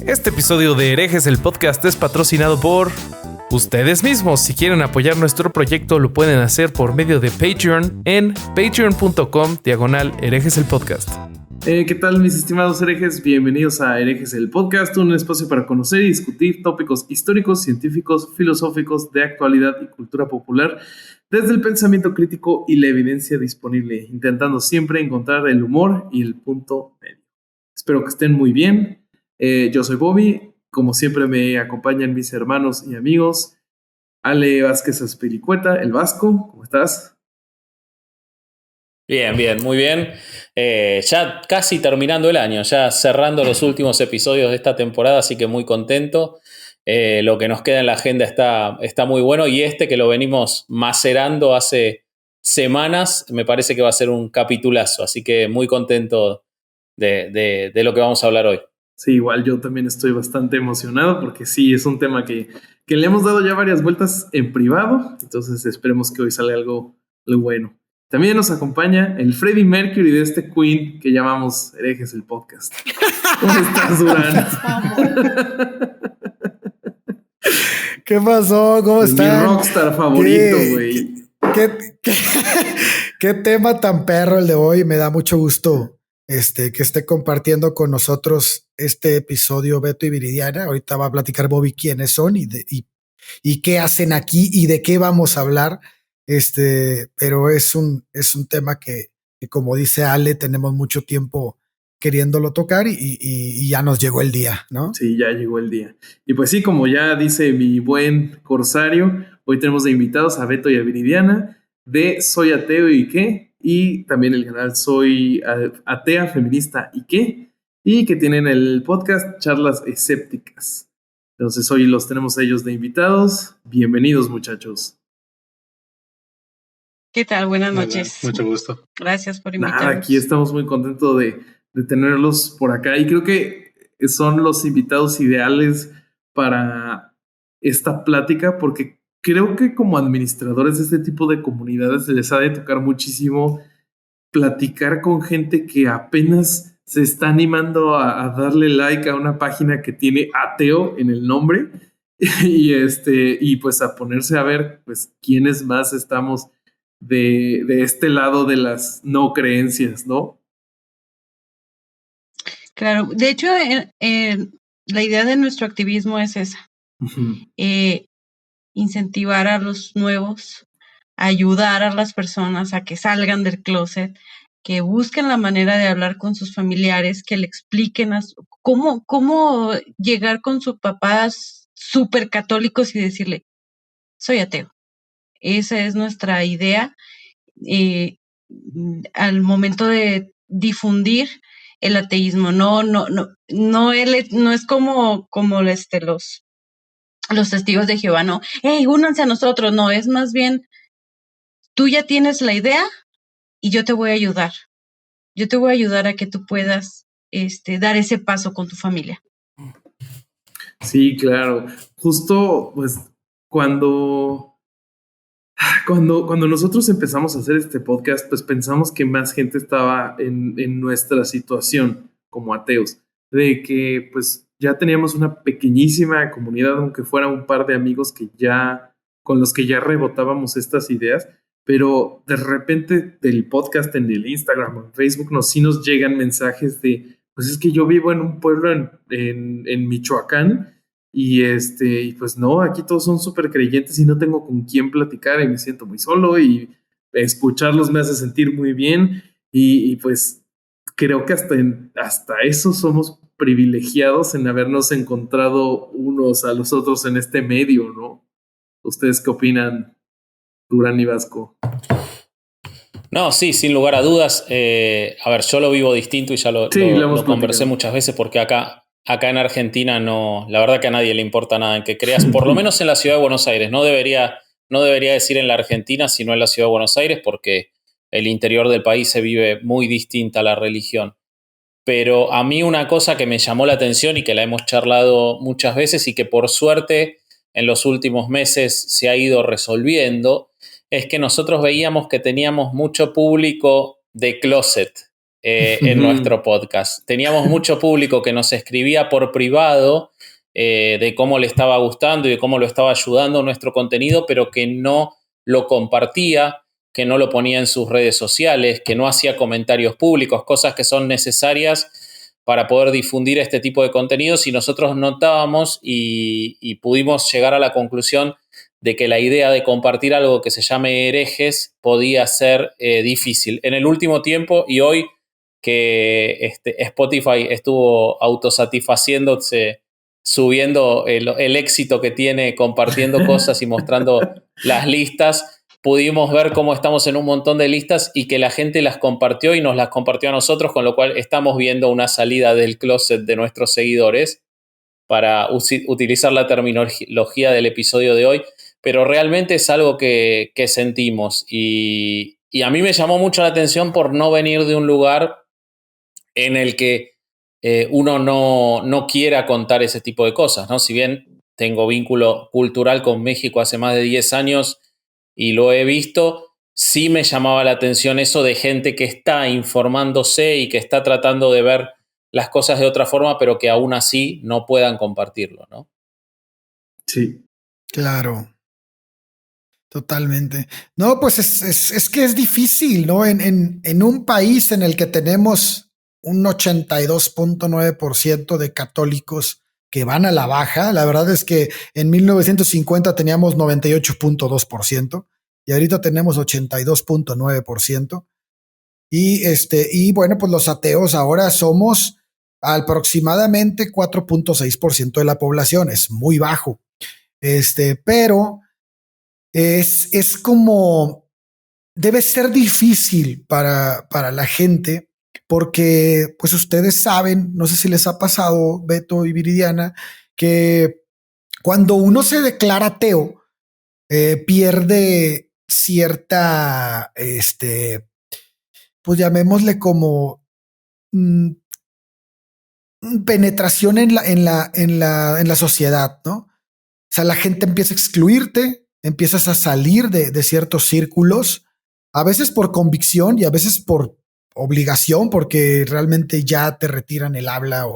Este episodio de Herejes, el podcast, es patrocinado por ustedes mismos. Si quieren apoyar nuestro proyecto, lo pueden hacer por medio de Patreon en patreon.com/herejes el podcast. ¿Qué tal, mis estimados herejes? Bienvenidos a Herejes, el podcast, un espacio para conocer y discutir tópicos históricos, científicos, filosóficos, de actualidad y cultura popular, desde el pensamiento crítico y la evidencia disponible, intentando siempre encontrar el humor y el punto medio. Espero que estén muy bien. Yo soy Bobby. Como siempre me acompañan mis hermanos y amigos. Ale Vázquez Azpilicueta, el Vasco. ¿Cómo estás? Bien, muy bien. Ya casi terminando el año, ya cerrando los últimos episodios de esta temporada, así que muy contento. Lo que nos queda en la agenda está muy bueno, y que lo venimos macerando hace semanas, me parece que va a ser un capitulazo, así que muy contento de lo que vamos a hablar hoy. Sí, igual yo también estoy bastante emocionado porque sí, es un tema que le hemos dado ya varias vueltas en privado, entonces esperemos que hoy salga algo bueno. También nos acompaña el Freddie Mercury de este Queen que llamamos Herejes el podcast. ¿Cómo estás, Durán? ¿Qué pasó? ¿Cómo están? Mi rockstar favorito, güey. ¿Qué tema tan perro el de hoy? Me da mucho gusto que esté compartiendo con nosotros este episodio Beto y Viridiana. Ahorita va a platicar Bobby quiénes son y qué hacen aquí y de qué vamos a hablar. Pero es un tema que, como dice Ale, tenemos mucho tiempo queriéndolo tocar y ya nos llegó el día, ¿no? Sí, ya llegó el día. Y pues sí, como ya dice mi buen corsario, hoy tenemos de invitados a Beto y a Viridiana de Soy Ateo y qué, y también el canal Soy Atea, Feminista y qué, y que tienen el podcast Charlas Escépticas. Entonces hoy los tenemos a ellos de invitados. Bienvenidos, muchachos. ¿Qué tal? Buenas noches. Mucho gusto. Gracias por invitarnos. Nada, aquí estamos muy contentos de tenerlos por acá, y creo que son los invitados ideales para esta plática, porque creo que como administradores de este tipo de comunidades les ha de tocar muchísimo platicar con gente que apenas se está animando a darle like a una página que tiene ateo en el nombre y pues a ponerse a ver pues quiénes más estamos de este lado de las no creencias, ¿no? Claro, de hecho, la idea de nuestro activismo es esa, incentivar a los nuevos, ayudar a las personas a que salgan del closet, que busquen la manera de hablar con sus familiares, que le expliquen cómo llegar con sus papás súper católicos y decirle, soy ateo. Esa es nuestra idea. Al momento de difundir el ateísmo, no es como los testigos de Jehová, no, hey, únanse a nosotros, no, es más bien, tú ya tienes la idea y yo te voy a ayudar a que tú puedas dar ese paso con tu familia. Sí, claro, justo pues cuando nosotros empezamos a hacer este podcast, pues pensamos que más gente estaba en nuestra situación como ateos, de que pues ya teníamos una pequeñísima comunidad, aunque fuera un par de amigos con los que ya rebotábamos estas ideas, pero de repente del podcast en el Instagram o en Facebook sí nos llegan mensajes de, pues es que yo vivo en un pueblo en Michoacán, y pues no, aquí todos son súper creyentes y no tengo con quién platicar y me siento muy solo, y escucharlos me hace sentir muy bien, y pues creo que hasta eso somos privilegiados en habernos encontrado unos a los otros en este medio, ¿no? ¿Ustedes qué opinan, Durán y Vasco? No, sí, sin lugar a dudas. A ver, yo lo vivo distinto y ya lo conversé muchas veces, porque acá en Argentina la verdad que a nadie le importa nada en que creas, por lo menos en la ciudad de Buenos Aires. No debería decir en la Argentina, sino en la ciudad de Buenos Aires, porque el interior del país se vive muy distinta a la religión. Pero a mí una cosa que me llamó la atención y que la hemos charlado muchas veces y que por suerte en los últimos meses se ha ido resolviendo, es que nosotros veíamos que teníamos mucho público de closet. en nuestro podcast. Teníamos mucho público que nos escribía por privado de cómo le estaba gustando y de cómo lo estaba ayudando nuestro contenido, pero que no lo compartía, que no lo ponía en sus redes sociales, que no hacía comentarios públicos, cosas que son necesarias para poder difundir este tipo de contenidos, y nosotros notábamos y pudimos llegar a la conclusión de que la idea de compartir algo que se llame herejes podía ser difícil. En el último tiempo y hoy que Spotify estuvo autosatisfaciéndose, subiendo el éxito que tiene compartiendo cosas y mostrando las listas, pudimos ver cómo estamos en un montón de listas y que la gente las compartió y nos las compartió a nosotros, con lo cual estamos viendo una salida del closet de nuestros seguidores, para utilizar la terminología del episodio de hoy, pero realmente es algo que sentimos y a mí me llamó mucho la atención por no venir de un lugar en el que uno no quiera contar ese tipo de cosas, ¿no? Si bien tengo vínculo cultural con México hace más de 10 años y lo he visto, sí me llamaba la atención eso de gente que está informándose y que está tratando de ver las cosas de otra forma, pero que aún así no puedan compartirlo, ¿no? Sí. Claro. Totalmente. No, pues es que es difícil, ¿no? En un país en el que tenemos un 82.9% de católicos que van a la baja, la verdad es que en 1950 teníamos 98.2% y ahorita tenemos 82.9%. Y bueno, pues los ateos ahora somos aproximadamente 4.6% de la población, es muy bajo. Pero es como, debe ser difícil para la gente, porque pues ustedes saben, no sé si les ha pasado, Beto y Viridiana, que cuando uno se declara ateo, pierde cierta, pues llamémosle como penetración en la sociedad, ¿no? O sea, la gente empieza a excluirte, empiezas a salir de ciertos círculos, a veces por convicción y a veces por obligación, porque realmente ya te retiran el habla.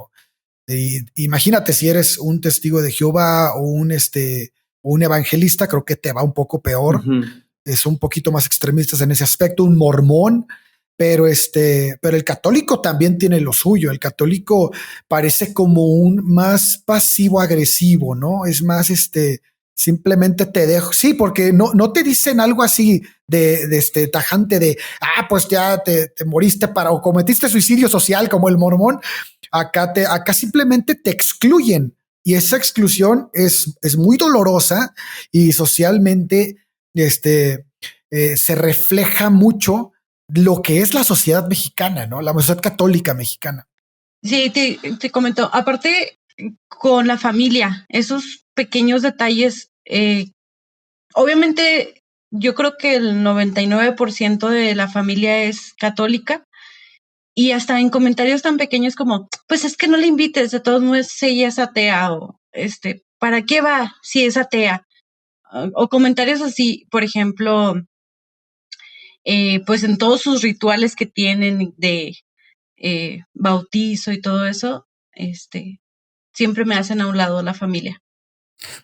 Imagínate si eres un testigo de Jehová o un evangelista, creo que te va un poco peor. Es un poquito más extremistas en ese aspecto, un mormón. Pero el católico también tiene lo suyo. El católico parece como un más pasivo agresivo, ¿no? Es más, simplemente te dejo. Sí, porque no te dicen algo así de tajante de, pues ya te moriste o cometiste suicidio social como el mormón. Acá simplemente te excluyen, y esa exclusión es muy dolorosa, y socialmente, se refleja mucho lo que es la sociedad mexicana, ¿no? La sociedad católica mexicana. Sí, te comento, aparte con la familia, esos pequeños detalles, obviamente yo creo que el 99% de la familia es católica, y hasta en comentarios tan pequeños como, pues es que no le invites, de todos modos ella es atea, o ¿para qué va si es atea? O comentarios así, por ejemplo, pues en todos sus rituales que tienen de bautizo y todo eso, siempre me hacen a un lado la familia.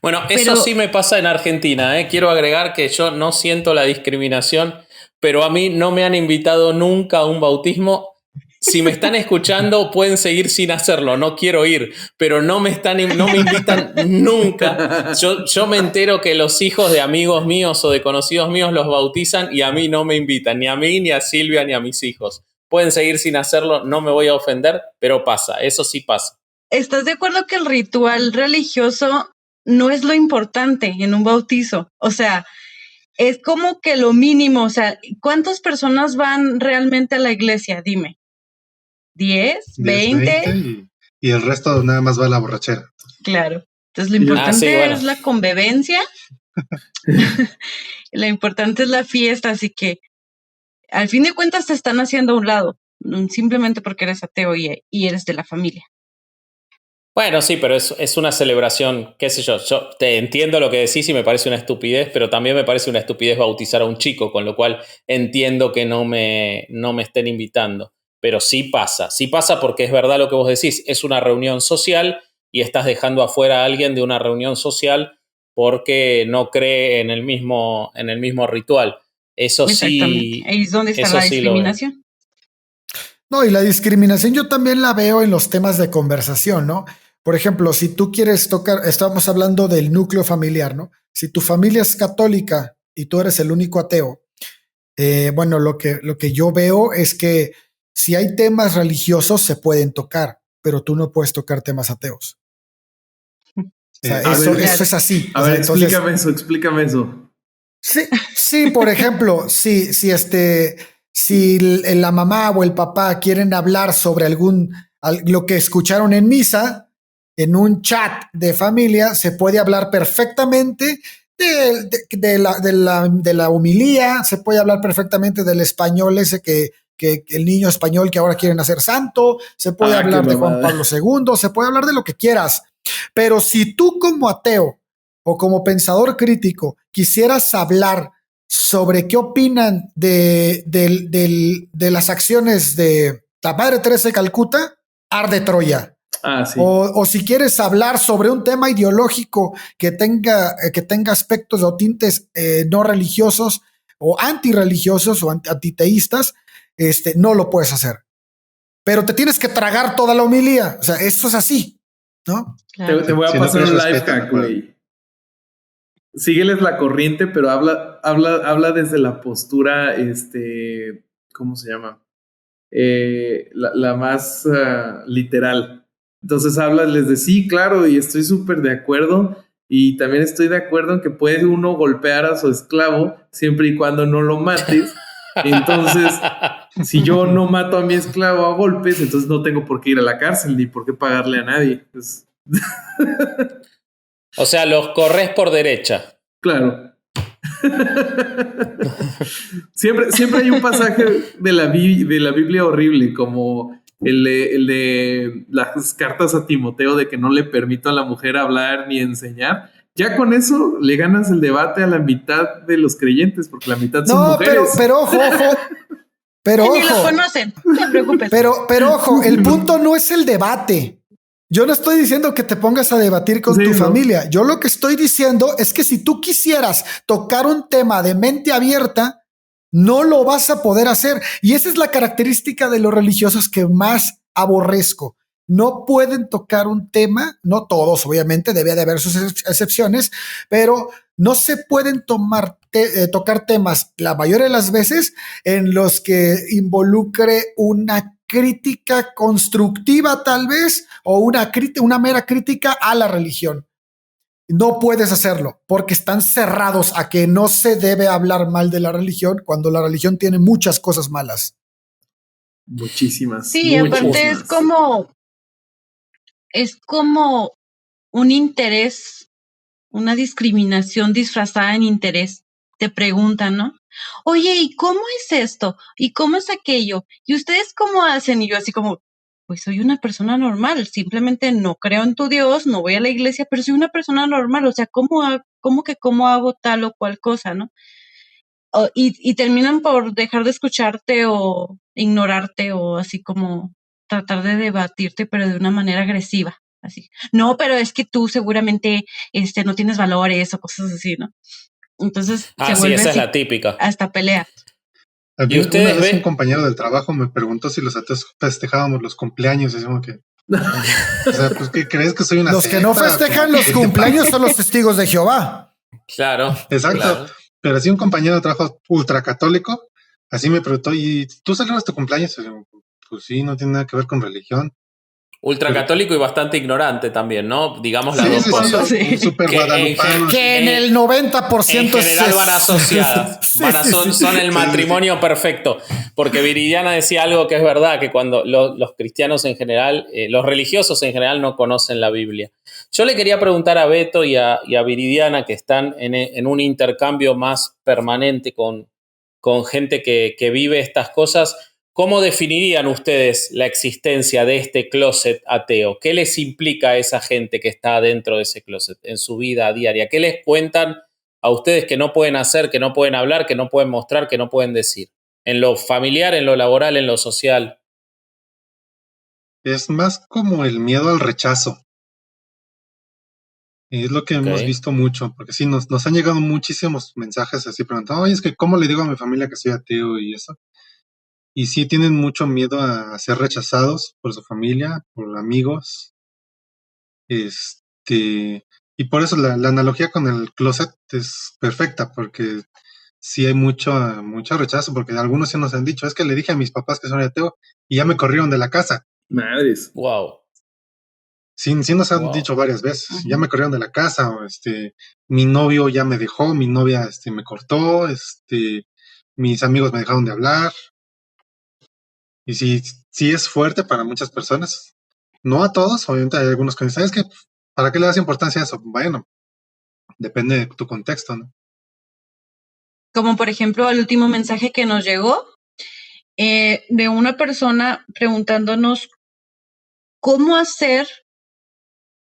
Bueno, eso sí me pasa en Argentina, ¿eh? Quiero agregar que yo no siento la discriminación, pero a mí no me han invitado nunca a un bautismo. Si me están escuchando, pueden seguir sin hacerlo, no quiero ir, pero no me invitan nunca. Yo me entero que los hijos de amigos míos o de conocidos míos los bautizan y a mí no me invitan, ni a mí, ni a Silvia, ni a mis hijos. Pueden seguir sin hacerlo, no me voy a ofender, pero pasa, eso sí pasa. ¿Estás de acuerdo que el ritual religioso no es lo importante en un bautizo? O sea, es como que lo mínimo. O sea, ¿cuántas personas van realmente a la iglesia? Dime. ¿10? ¿20? Y el resto nada más va a la borrachera. Claro. Entonces lo importante es la convivencia. Lo importante es la fiesta, así que al fin de cuentas te están haciendo a un lado, simplemente porque eres ateo y eres de la familia. Bueno, sí, pero es una celebración, qué sé yo te entiendo lo que decís y me parece una estupidez, pero también me parece una estupidez bautizar a un chico, con lo cual entiendo que no me estén invitando. pero sí pasa porque es verdad lo que vos decís, es una reunión social y estás dejando afuera a alguien de una reunión social porque no cree en el mismo ritual. Eso sí. Ahí es donde está la discriminación. No, y la discriminación yo también la veo en los temas de conversación, ¿no? Por ejemplo, si tú quieres tocar, estamos hablando del núcleo familiar, ¿no? Si tu familia es católica y tú eres el único ateo, bueno, lo que yo veo es que si hay temas religiosos se pueden tocar, pero tú no puedes tocar temas ateos. O sea, eso es así. A ver, entonces, explícame eso. Sí, por ejemplo, si la mamá o el papá quieren hablar sobre lo que escucharon en misa, en un chat de familia, se puede hablar perfectamente de la homilía, se puede hablar perfectamente del español ese que el niño español que ahora quieren hacer santo, se puede hablar de Juan Pablo II, se puede hablar de lo que quieras. Pero si tú como ateo o como pensador crítico quisieras hablar sobre qué opinan de las acciones de la Madre Teresa de Calcuta, arde Troya. Sí. O si quieres hablar sobre un tema ideológico que tenga aspectos o tintes no religiosos o antirreligiosos o antiteístas, no lo puedes hacer. Pero te tienes que tragar toda la homilía. O sea, esto es así, ¿no? Claro. Te voy a pasar un life hack, güey. Sígueles la corriente, pero habla desde la postura, ¿cómo se llama? La más literal. Entonces háblales de sí, claro, y estoy súper de acuerdo. Y también estoy de acuerdo en que puede uno golpear a su esclavo siempre y cuando no lo mates. Entonces, si yo no mato a mi esclavo a golpes, entonces no tengo por qué ir a la cárcel ni por qué pagarle a nadie. Pues... O sea, los corres por derecha. Claro. siempre hay un pasaje de la Biblia horrible, como el de las cartas a Timoteo de que no le permito a la mujer hablar ni enseñar. Ya con eso le ganas el debate a la mitad de los creyentes, porque la mitad son mujeres. Pero ojo. Pero ojo. Ni lo conocen, no te preocupes. Pero ojo, el punto no es el debate. Yo no estoy diciendo que te pongas a debatir con tu familia. Yo lo que estoy diciendo es que si tú quisieras tocar un tema de mente abierta, no lo vas a poder hacer. Y esa es la característica de los religiosos que más aborrezco. No pueden tocar un tema, no todos, obviamente, debe de haber sus excepciones, pero no se pueden tocar temas la mayoría de las veces en los que involucre una crítica constructiva tal vez o una mera crítica a la religión. No puedes hacerlo porque están cerrados a que no se debe hablar mal de la religión cuando la religión tiene muchas cosas malas. Muchísimas. Sí, aparte es como un interés, una discriminación disfrazada en interés. Te preguntan, ¿no? Oye, ¿y cómo es esto? ¿Y cómo es aquello? ¿Y ustedes cómo hacen? Y yo así como, pues soy una persona normal, simplemente no creo en tu Dios, no voy a la iglesia, pero soy una persona normal, o sea, ¿cómo hago tal o cual cosa, no? Y terminan por dejar de escucharte o ignorarte o así como tratar de debatirte, pero de una manera agresiva. Así. No, pero es que tú seguramente no tienes valores o cosas así, ¿no? Entonces se vuelve esa así, es la típica. hasta pelea. ¿Y ustedes una vez un compañero del trabajo me preguntó si los ateos festejábamos los cumpleaños? Es como que... o sea, pues ¿qué crees que soy una Los secta? Que no festejan los cumpleaños son los testigos de Jehová. Claro. Exacto. Claro. Pero así un compañero de trabajo ultracatólico, así me preguntó, ¿y tú celebras tu cumpleaños? Y yo, pues sí, no tiene nada que ver con religión. Ultracatólico y bastante ignorante también, ¿no? Digamos las dos cosas. Sí. Super guadalupano. Que en el 90% en general van asociadas. Son el matrimonio perfecto. Porque Viridiana decía algo que es verdad, que cuando los cristianos en general, los religiosos en general no conocen la Biblia. Yo le quería preguntar a Beto y a Viridiana, que están en un intercambio más permanente con gente que vive estas cosas. ¿Cómo definirían ustedes la existencia de este closet ateo? ¿Qué les implica a esa gente que está dentro de ese closet en su vida diaria? ¿Qué les cuentan a ustedes que no pueden hacer, que no pueden hablar, que no pueden mostrar, que no pueden decir? En lo familiar, en lo laboral, en lo social. Es más como el miedo al rechazo. Es lo que hemos visto mucho, porque sí, nos han llegado muchísimos mensajes así preguntando, oye, es que ¿cómo le digo a mi familia que soy ateo y eso? Y sí tienen mucho miedo a ser rechazados por su familia, por amigos. Y por eso la analogía con el closet es perfecta, porque sí hay mucho rechazo, porque algunos sí nos han dicho, es que le dije a mis papás que soy ateo y ya me corrieron de la casa. Madres. Wow. Sí nos han dicho varias veces, ya me corrieron de la casa, o mi novio ya me dejó, mi novia me cortó, mis amigos me dejaron de hablar. Y sí es fuerte para muchas personas. No a todos, obviamente hay algunos que dicen, ¿sabes qué? ¿Para qué le das importancia a eso? Bueno, depende de tu contexto, ¿no? Como por ejemplo el último mensaje que nos llegó de una persona preguntándonos cómo hacer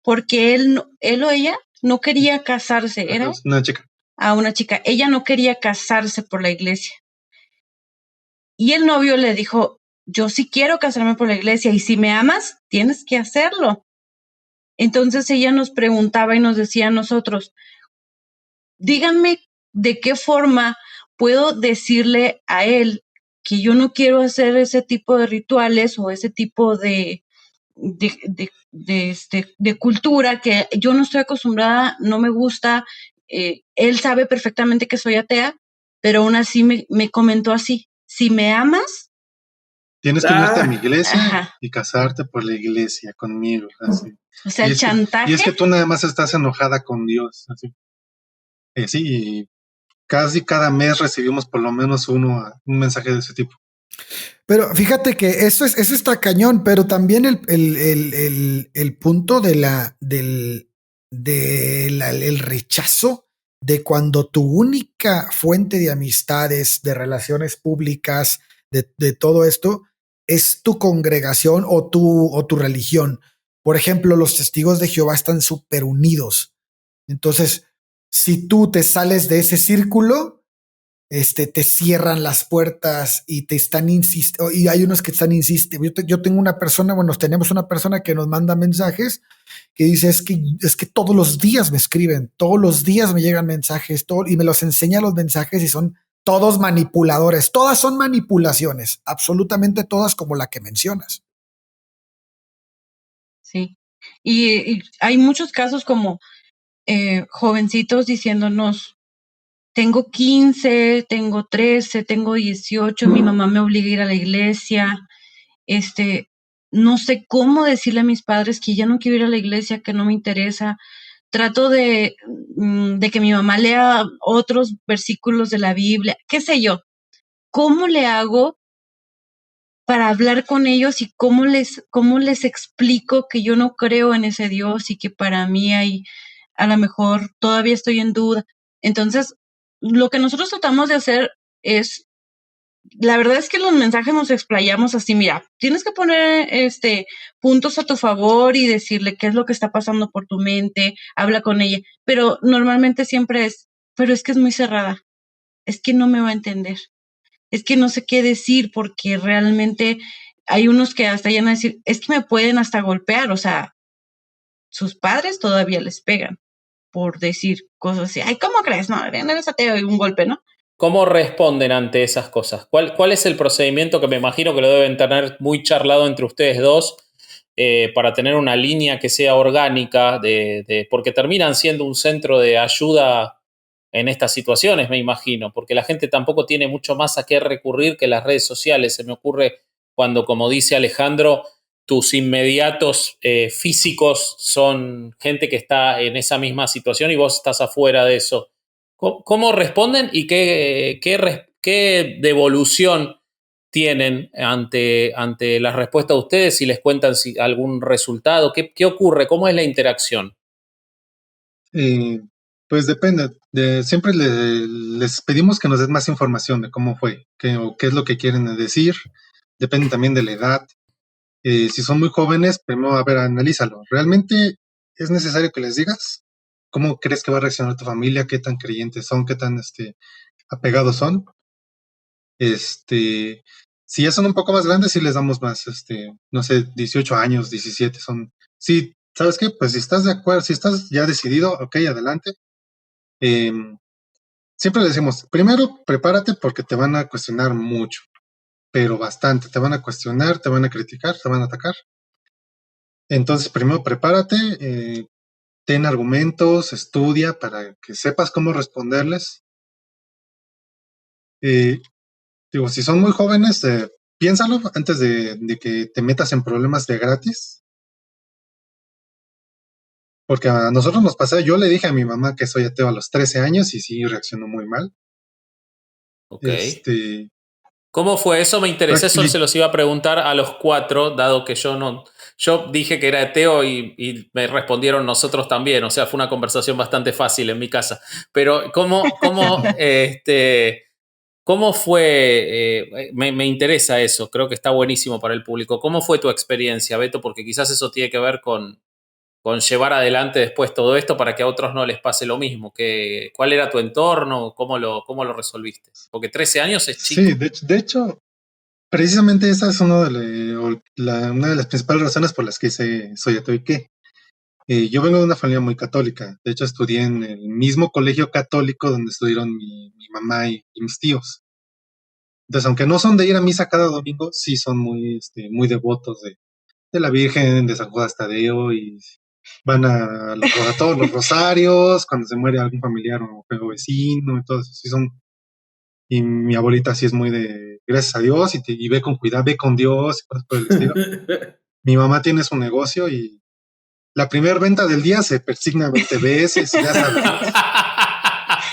porque él o ella no quería casarse. ¿Era? Una chica. Una chica. Ella no quería casarse por la iglesia. Y el novio le dijo, yo sí quiero casarme por la iglesia y si me amas, tienes que hacerlo. Entonces ella nos preguntaba y nos decía a nosotros, díganme de qué forma puedo decirle a él que yo no quiero hacer ese tipo de rituales o ese tipo de cultura que yo no estoy acostumbrada, no me gusta. Él sabe perfectamente que soy atea, pero aún así me comentó así, si me amas, tienes que unirte a mi iglesia y casarte por la iglesia conmigo. Así. O sea, el chantaje. Y es que tú nada más estás enojada con Dios. Así. Sí, y casi cada mes recibimos por lo menos un mensaje de ese tipo. Pero fíjate que eso está cañón, pero también el punto del rechazo de cuando tu única fuente de amistades, de relaciones públicas, de todo esto, es tu congregación o tu religión. Por ejemplo, los testigos de Jehová están súper unidos. Entonces, si tú te sales de ese círculo, te cierran las puertas y te están insistiendo, y hay unos que están insistiendo. Yo tengo una persona, tenemos una persona que nos manda mensajes que dice, es que todos los días me escriben, todos los días me llegan mensajes, y me los enseña los mensajes y son todos manipuladores, todas son manipulaciones, absolutamente todas como la que mencionas. Sí, y hay muchos casos como jovencitos diciéndonos, tengo 15, tengo 13, tengo 18, mi mamá me obliga a ir a la iglesia, no sé cómo decirle a mis padres que ya no quiero ir a la iglesia, que no me interesa. Trato de que mi mamá lea otros versículos de la Biblia, qué sé yo. ¿Cómo le hago para hablar con ellos y cómo les explico que yo no creo en ese Dios y que para mí a lo mejor todavía estoy en duda? Entonces, lo que nosotros tratamos de hacer es, la verdad es que los mensajes nos explayamos así, mira, tienes que poner puntos a tu favor y decirle qué es lo que está pasando por tu mente, habla con ella, pero normalmente siempre pero es que es muy cerrada, es que no me va a entender, es que no sé qué decir porque realmente hay unos que hasta llegan a decir, es que me pueden hasta golpear, o sea, sus padres todavía les pegan por decir cosas así, ay, ¿cómo crees? No, eres ateo y un golpe, ¿no? ¿Cómo responden ante esas cosas? ¿Cuál es el procedimiento que me imagino que lo deben tener muy charlado entre ustedes dos para tener una línea que sea orgánica, porque terminan siendo un centro de ayuda en estas situaciones, me imagino, porque la gente tampoco tiene mucho más a qué recurrir que las redes sociales. Se me ocurre cuando, como dice Alejandro, tus inmediatos físicos son gente que está en esa misma situación y vos estás afuera de eso. ¿Cómo responden y qué devolución tienen ante la respuesta de ustedes? Si les cuentan algún resultado, ¿qué ocurre? ¿Cómo es la interacción? Pues depende. Siempre les pedimos que nos den más información de cómo fue, qué es lo que quieren decir. Depende también de la edad. Si son muy jóvenes, primero, a ver, analízalo. ¿Realmente es necesario que les digas? ¿Cómo crees que va a reaccionar tu familia? ¿Qué tan creyentes son? ¿Qué tan apegados son? Si ya son un poco más grandes, sí les damos más, no sé, 18 años, 17 son. Sí, ¿sabes qué? Pues si estás de acuerdo, si estás ya decidido, ok, adelante. Siempre le decimos, primero prepárate porque te van a cuestionar mucho, pero bastante. Te van a cuestionar, te van a criticar, te van a atacar. Entonces, primero prepárate, ten argumentos, estudia para que sepas cómo responderles. Digo, si son muy jóvenes, piénsalo antes de que te metas en problemas de gratis. Porque a nosotros nos pasó, yo le dije a mi mamá que soy ateo a los 13 años y sí reaccionó muy mal. Ok. ¿Cómo fue eso? Me interesa, eso se los iba a preguntar a los 4, dado que yo dije que era ateo y me respondieron nosotros también, o sea, fue una conversación bastante fácil en mi casa. Pero ¿cómo fue? Me interesa eso, creo que está buenísimo para el público. ¿Cómo fue tu experiencia, Beto? Porque quizás eso tiene que ver con llevar adelante después todo esto para que a otros no les pase lo mismo. ¿Cuál era tu entorno? ¿Cómo lo resolviste? Porque 13 años es chico. Sí, de hecho, precisamente esa es una de las principales razones por las que soy ateo y qué. Yo vengo de una familia muy católica. De hecho, estudié en el mismo colegio católico donde estudiaron mi mamá y mis tíos. Entonces, aunque no son de ir a misa cada domingo, sí son muy, muy devotos de la Virgen, de San Juan Tadeo, y van a todos los rosarios, cuando se muere algún familiar o vecino, y todo eso. Sí son. Y mi abuelita sí es muy de gracias a Dios y ve con cuidado, ve con Dios, y cosas por el estilo. Mi mamá tiene su negocio y la primera venta del día se persigna 20 veces, ya sabes.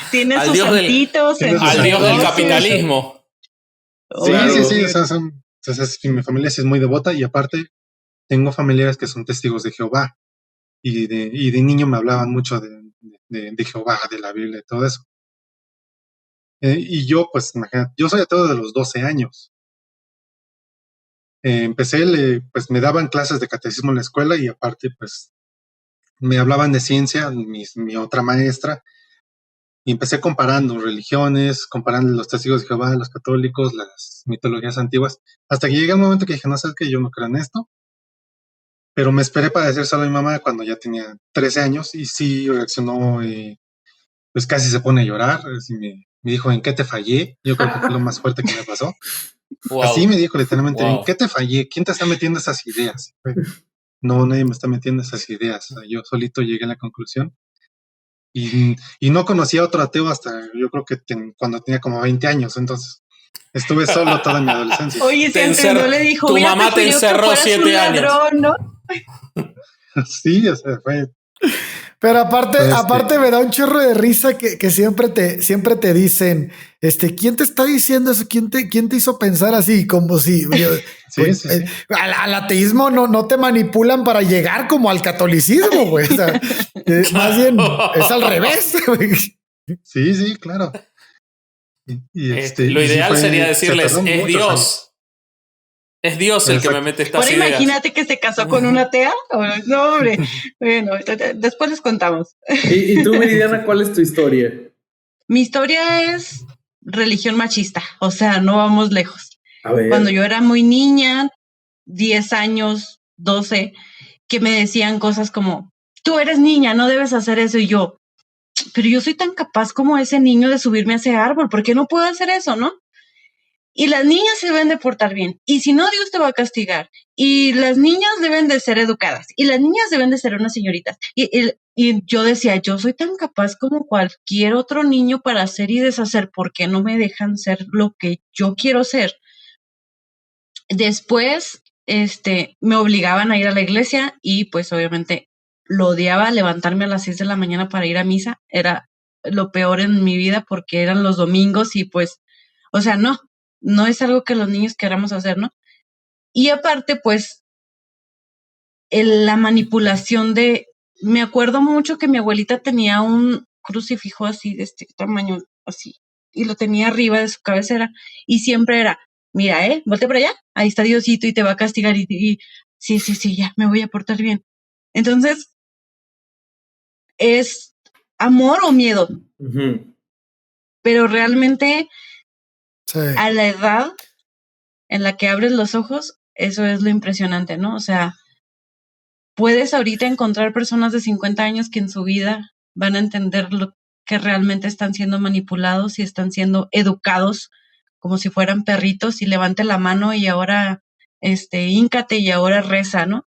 Tiene sus santitos. Al dios del capitalismo. Sí. O sea, mi familia sí es muy devota y aparte tengo familiares que son testigos de Jehová y de niño me hablaban mucho de Jehová, de la Biblia y todo eso. Y yo, pues, imagínate, yo soy ateo de los 12 años. Pues me daban clases de catecismo en la escuela y aparte, pues, me hablaban de ciencia, mi otra maestra, y empecé comparando religiones, comparando los testigos de Jehová, los católicos, las mitologías antiguas, hasta que llegué un momento que dije, no sabes que yo no creo en esto, pero me esperé para decírselo a mi mamá cuando ya tenía 13 años y sí reaccionó, pues casi se pone a llorar, así me dijo, ¿en qué te fallé? Yo creo que fue lo más fuerte que me pasó. Wow. Así me dijo literalmente, ¿en qué te fallé? ¿Quién te está metiendo esas ideas? No, nadie me está metiendo esas ideas. O sea, yo solito llegué a la conclusión. Y no conocía a otro ateo hasta yo creo que cuando tenía como 20 años. Entonces estuve solo toda mi adolescencia. Oye, no le dijo, tu mamá te encerró 7 años. Ladrón, ¿no? Sí, o sea, fue. Pero aparte me da un chorro de risa que siempre te dicen, ¿quién te está diciendo eso? ¿Quién te hizo pensar así? Como si sí. Al ateísmo no te manipulan para llegar como al catolicismo, güey. O sea, más bien es al revés, güey. Sí, claro. Lo ideal sería decirles, es Dios. Es Dios el que me mete estas ideas. Imagínate que se casó con una atea. No, hombre. Bueno, después les contamos. ¿Y tú, Viridiana, cuál es tu historia? Mi historia es religión machista. O sea, no vamos lejos. A ver. Cuando yo era muy niña, 10 años, 12, que me decían cosas como, tú eres niña, no debes hacer eso. Y yo, pero yo soy tan capaz como ese niño de subirme a ese árbol. ¿Por qué no puedo hacer eso, no? Y las niñas se deben de portar bien. Y si no, Dios te va a castigar. Y las niñas deben de ser educadas. Y las niñas deben de ser unas señoritas. Y yo decía, yo soy tan capaz como cualquier otro niño para hacer y deshacer. ¿Por qué no me dejan ser lo que yo quiero ser? Después, me obligaban a ir a la iglesia y pues obviamente lo odiaba. Levantarme a las 6 de la mañana para ir a misa era lo peor en mi vida porque eran los domingos y pues, o sea, no es algo que los niños queramos hacer, ¿no? Y aparte, pues, la manipulación me acuerdo mucho que mi abuelita tenía un crucifijo así, de este tamaño, así, y lo tenía arriba de su cabecera, y siempre era, mira, voltea para allá, ahí está Diosito y te va a castigar, y sí, ya, me voy a portar bien. Entonces, ¿es amor o miedo? Uh-huh. Pero realmente, sí. a la edad en la que abres los ojos, eso es lo impresionante, ¿no? O sea, puedes ahorita encontrar personas de 50 años que en su vida van a entender lo que realmente están siendo manipulados y están siendo educados como si fueran perritos y levante la mano y ahora híncate y ahora reza, ¿no?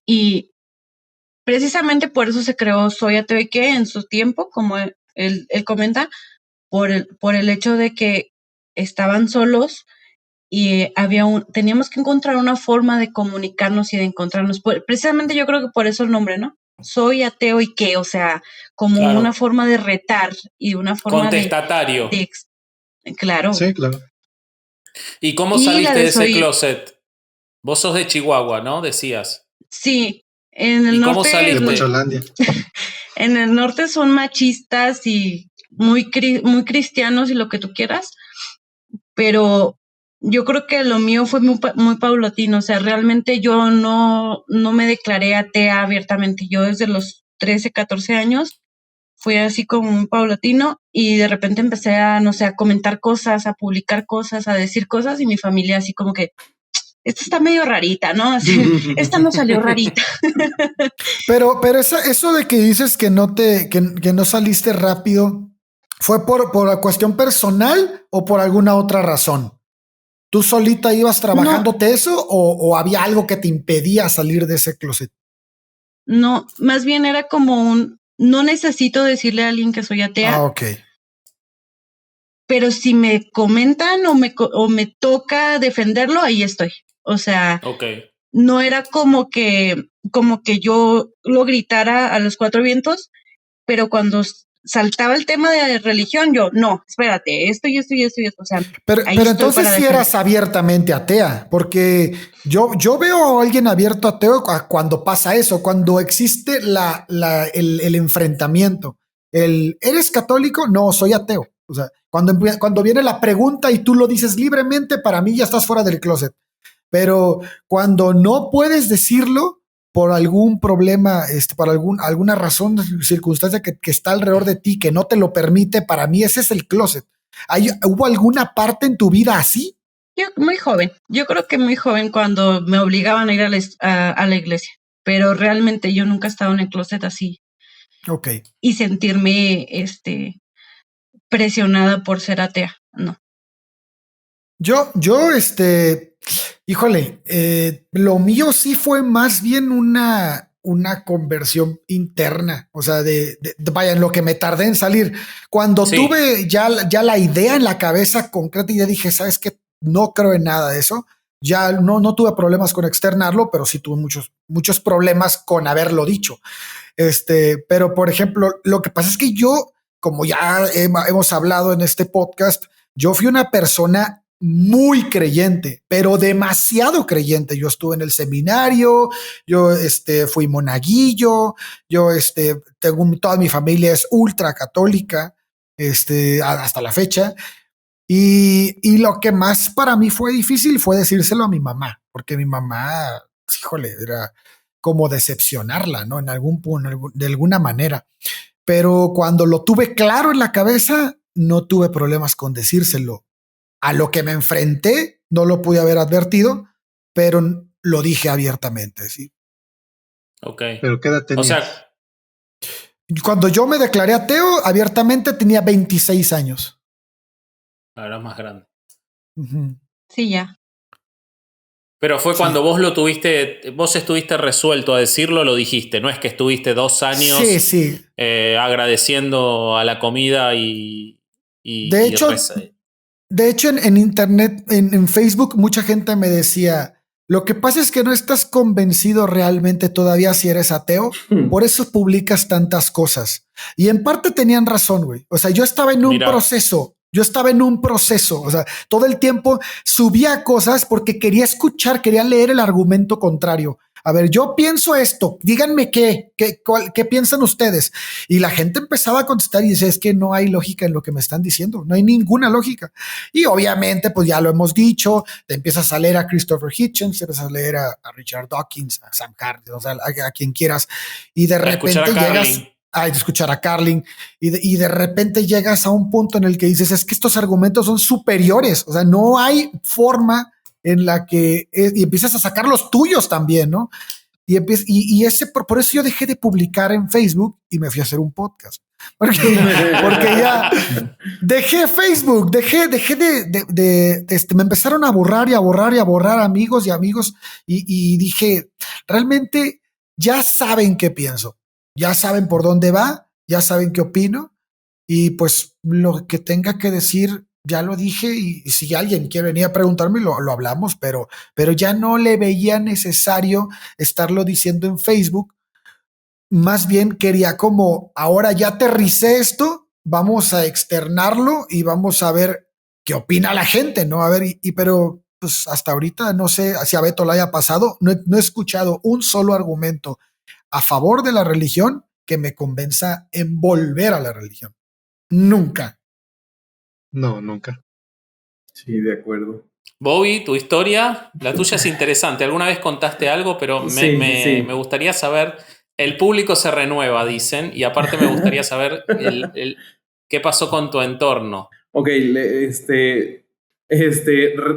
Y precisamente por eso se creó Soy Ateo y qué en su tiempo, como él comenta, por el hecho de que estaban solos y teníamos que encontrar una forma de comunicarnos y de encontrarnos. Precisamente yo creo que por eso el nombre, ¿no? Soy ateo y qué, o sea, como una forma de retar y una forma contestatario. Claro. Sí, claro. ¿Y cómo saliste de ese closet? Vos sos de Chihuahua, ¿no? Decías. Sí, en el norte. ¿Cómo saliste? De Pocholandia. En el norte son machistas y muy cristianos y lo que tú quieras, pero yo creo que lo mío fue muy paulatino. O sea, realmente yo no me declaré atea abiertamente. Yo desde los 13, 14 años fue así como muy paulatino y de repente empecé a, no sé, a comentar cosas, a publicar cosas, a decir cosas y mi familia así como que, esta está medio rarita, ¿no? Así, esta no salió rarita. Pero eso de que dices que no saliste rápido, ¿fue por la cuestión personal o por alguna otra razón? ¿Tú solita ibas trabajándote eso o había algo que te impedía salir de ese closet? No, más bien era como no necesito decirle a alguien que soy atea. Ah, ok. Pero si me comentan o me toca defenderlo, ahí estoy. O sea, no era como que yo lo gritara a los cuatro vientos, pero cuando saltaba el tema de religión, yo, no, espérate, esto y esto y esto y esto. O sea, pero entonces sí eras abiertamente atea, porque yo veo a alguien abierto ateo cuando pasa eso, cuando existe el enfrentamiento. ¿Eres católico? No, soy ateo. O sea, cuando viene la pregunta y tú lo dices libremente, para mí ya estás fuera del closet. Pero cuando no puedes decirlo por algún problema, por alguna razón, circunstancia que está alrededor de ti que no te lo permite, para mí ese es el closet. ¿Hubo alguna parte en tu vida así? Yo muy joven, yo creo que muy joven cuando me obligaban a ir a la iglesia, pero realmente yo nunca he estado en el closet así. Ok. Y sentirme presionada por ser atea, no. Yo, híjole, lo mío sí fue más bien una conversión interna, o sea, vaya, en lo que me tardé en salir. Cuando tuve ya la idea en la cabeza concreta y ya dije, ¿sabes qué? No creo en nada de eso. Ya no tuve problemas con externarlo, pero sí tuve muchos problemas con haberlo dicho. Pero por ejemplo, lo que pasa es que yo, como ya hemos hablado en este podcast, yo fui una persona muy creyente, pero demasiado creyente. Yo estuve en el seminario, yo fui monaguillo, yo toda mi familia es ultra católica, hasta la fecha. Y lo que más para mí fue difícil fue decírselo a mi mamá, porque mi mamá, híjole, era como decepcionarla, ¿no? En algún punto, de alguna manera. Pero cuando lo tuve claro en la cabeza, no tuve problemas con decírselo. A lo que me enfrenté, no lo pude haber advertido, pero lo dije abiertamente, ¿sí? Ok. ¿Pero qué edad tenías? O sea, cuando yo me declaré ateo, abiertamente tenía 26 años. Era más grande. Uh-huh. Sí, ya. Pero fue cuando vos estuviste resuelto a decirlo, lo dijiste. No es que estuviste 2 años agradeciendo a la comida y de hecho, en internet, en Facebook, mucha gente me decía, lo que pasa es que no estás convencido realmente todavía si eres ateo, por eso publicas tantas cosas. Y en parte tenían razón, güey. O sea, yo estaba en un proceso. O sea, todo el tiempo subía cosas porque quería leer el argumento contrario. A ver, yo pienso esto, díganme qué piensan ustedes. Y la gente empezaba a contestar y dice, es que no hay lógica en lo que me están diciendo, no hay ninguna lógica. Y obviamente, pues ya lo hemos dicho, te empiezas a leer a Christopher Hitchens, te empiezas a leer a Richard Dawkins, a Sam Harris, o sea, a quien quieras. Y de repente llegas de escuchar a Carlin, y de repente llegas a un punto en el que dices, es que estos argumentos son superiores, o sea, no hay forma en la que, y empiezas a sacar los tuyos también, ¿no? Y por eso yo dejé de publicar en Facebook y me fui a hacer un podcast. Porque ya dejé Facebook, me empezaron a borrar amigos y dije, realmente ya saben qué pienso, ya saben por dónde va, ya saben qué opino, y pues lo que tenga que decir ya lo dije, y si alguien quiere venir a preguntarme, lo hablamos, pero ya no le veía necesario estarlo diciendo en Facebook. Más bien quería como, ahora ya aterricé esto, vamos a externarlo y vamos a ver qué opina la gente, ¿no? A ver, pero pues hasta ahorita no sé si a Beto le haya pasado, no he escuchado un solo argumento a favor de la religión que me convenza en volver a la religión. Nunca. No, nunca. Sí, de acuerdo. Bobby, tu historia, la tuya es interesante. Alguna vez contaste algo, pero me gustaría saber. El público se renueva, dicen, y aparte me gustaría saber qué pasó con tu entorno. Ok,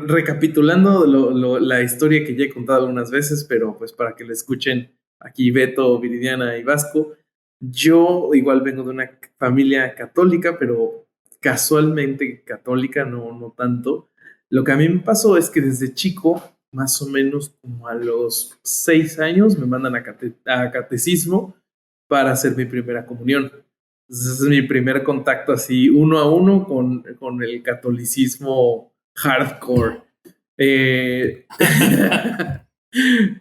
recapitulando la historia que ya he contado algunas veces, pero pues para que la escuchen aquí Beto, Viridiana y Vasco. Yo igual vengo de una familia católica, pero casualmente católica, no tanto. Lo que a mí me pasó es que desde chico, más o menos como a los 6 años, me mandan a catecismo para hacer mi primera comunión. Entonces, ese es mi primer contacto así, 1 a 1 con el catolicismo hardcore.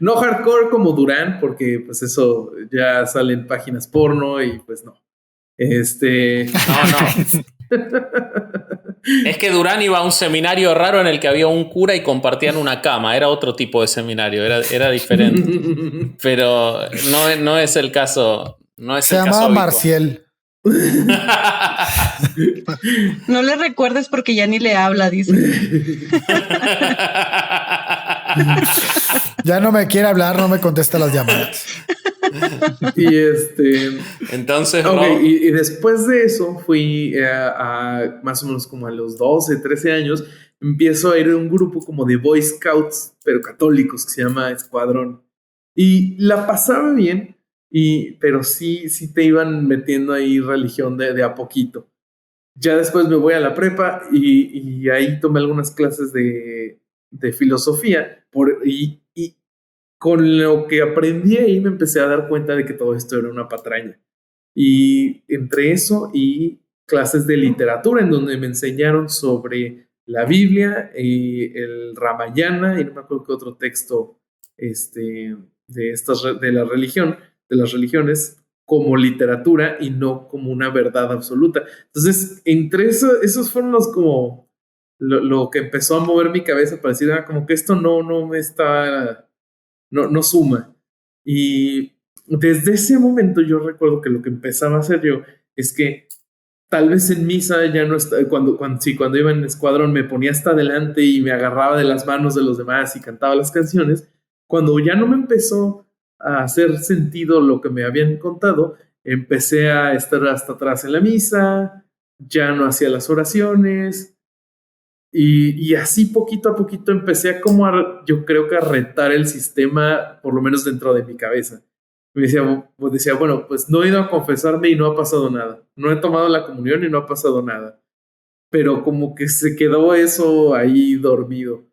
No hardcore como Durán, porque pues eso ya salen páginas porno y pues no. No. Es que Durán iba a un seminario raro en el que había un cura y compartían una cama. Era otro tipo de seminario, era diferente. Pero no es el caso. Se llamaba Marcial. No le recuerdes porque ya ni le habla, dice. Ya no me quiere hablar, no me contesta las llamadas. Y entonces, okay, y después de eso fui a más o menos como a los 12, 13 años, empiezo a ir a un grupo como de Boy Scouts, pero católicos, que se llama Escuadrón. Y la pasaba bien, pero sí te iban metiendo ahí religión de a poquito. Ya después me voy a la prepa y ahí tomé algunas clases de filosofía y con lo que aprendí ahí me empecé a dar cuenta de que todo esto era una patraña. Y entre eso y clases de literatura en donde me enseñaron sobre la Biblia y el Ramayana y no me acuerdo qué otro texto de la religión, de las religiones, como literatura y no como una verdad absoluta. Entonces, entre esos fueron los como lo que empezó a mover mi cabeza para decir, como que esto no me está... No suma. Y desde ese momento yo recuerdo que lo que empezaba a hacer yo es que tal vez en misa ya no está, cuando iba en escuadrón me ponía hasta adelante y me agarraba de las manos de los demás y cantaba las canciones. Cuando ya no me empezó a hacer sentido lo que me habían contado, empecé a estar hasta atrás en la misa, ya no hacía las oraciones. Y así poquito a poquito empecé yo creo que a retar el sistema, por lo menos dentro de mi cabeza. Me decía, bueno, pues no he ido a confesarme y no ha pasado nada. No he tomado la comunión y no ha pasado nada. Pero como que se quedó eso ahí dormido.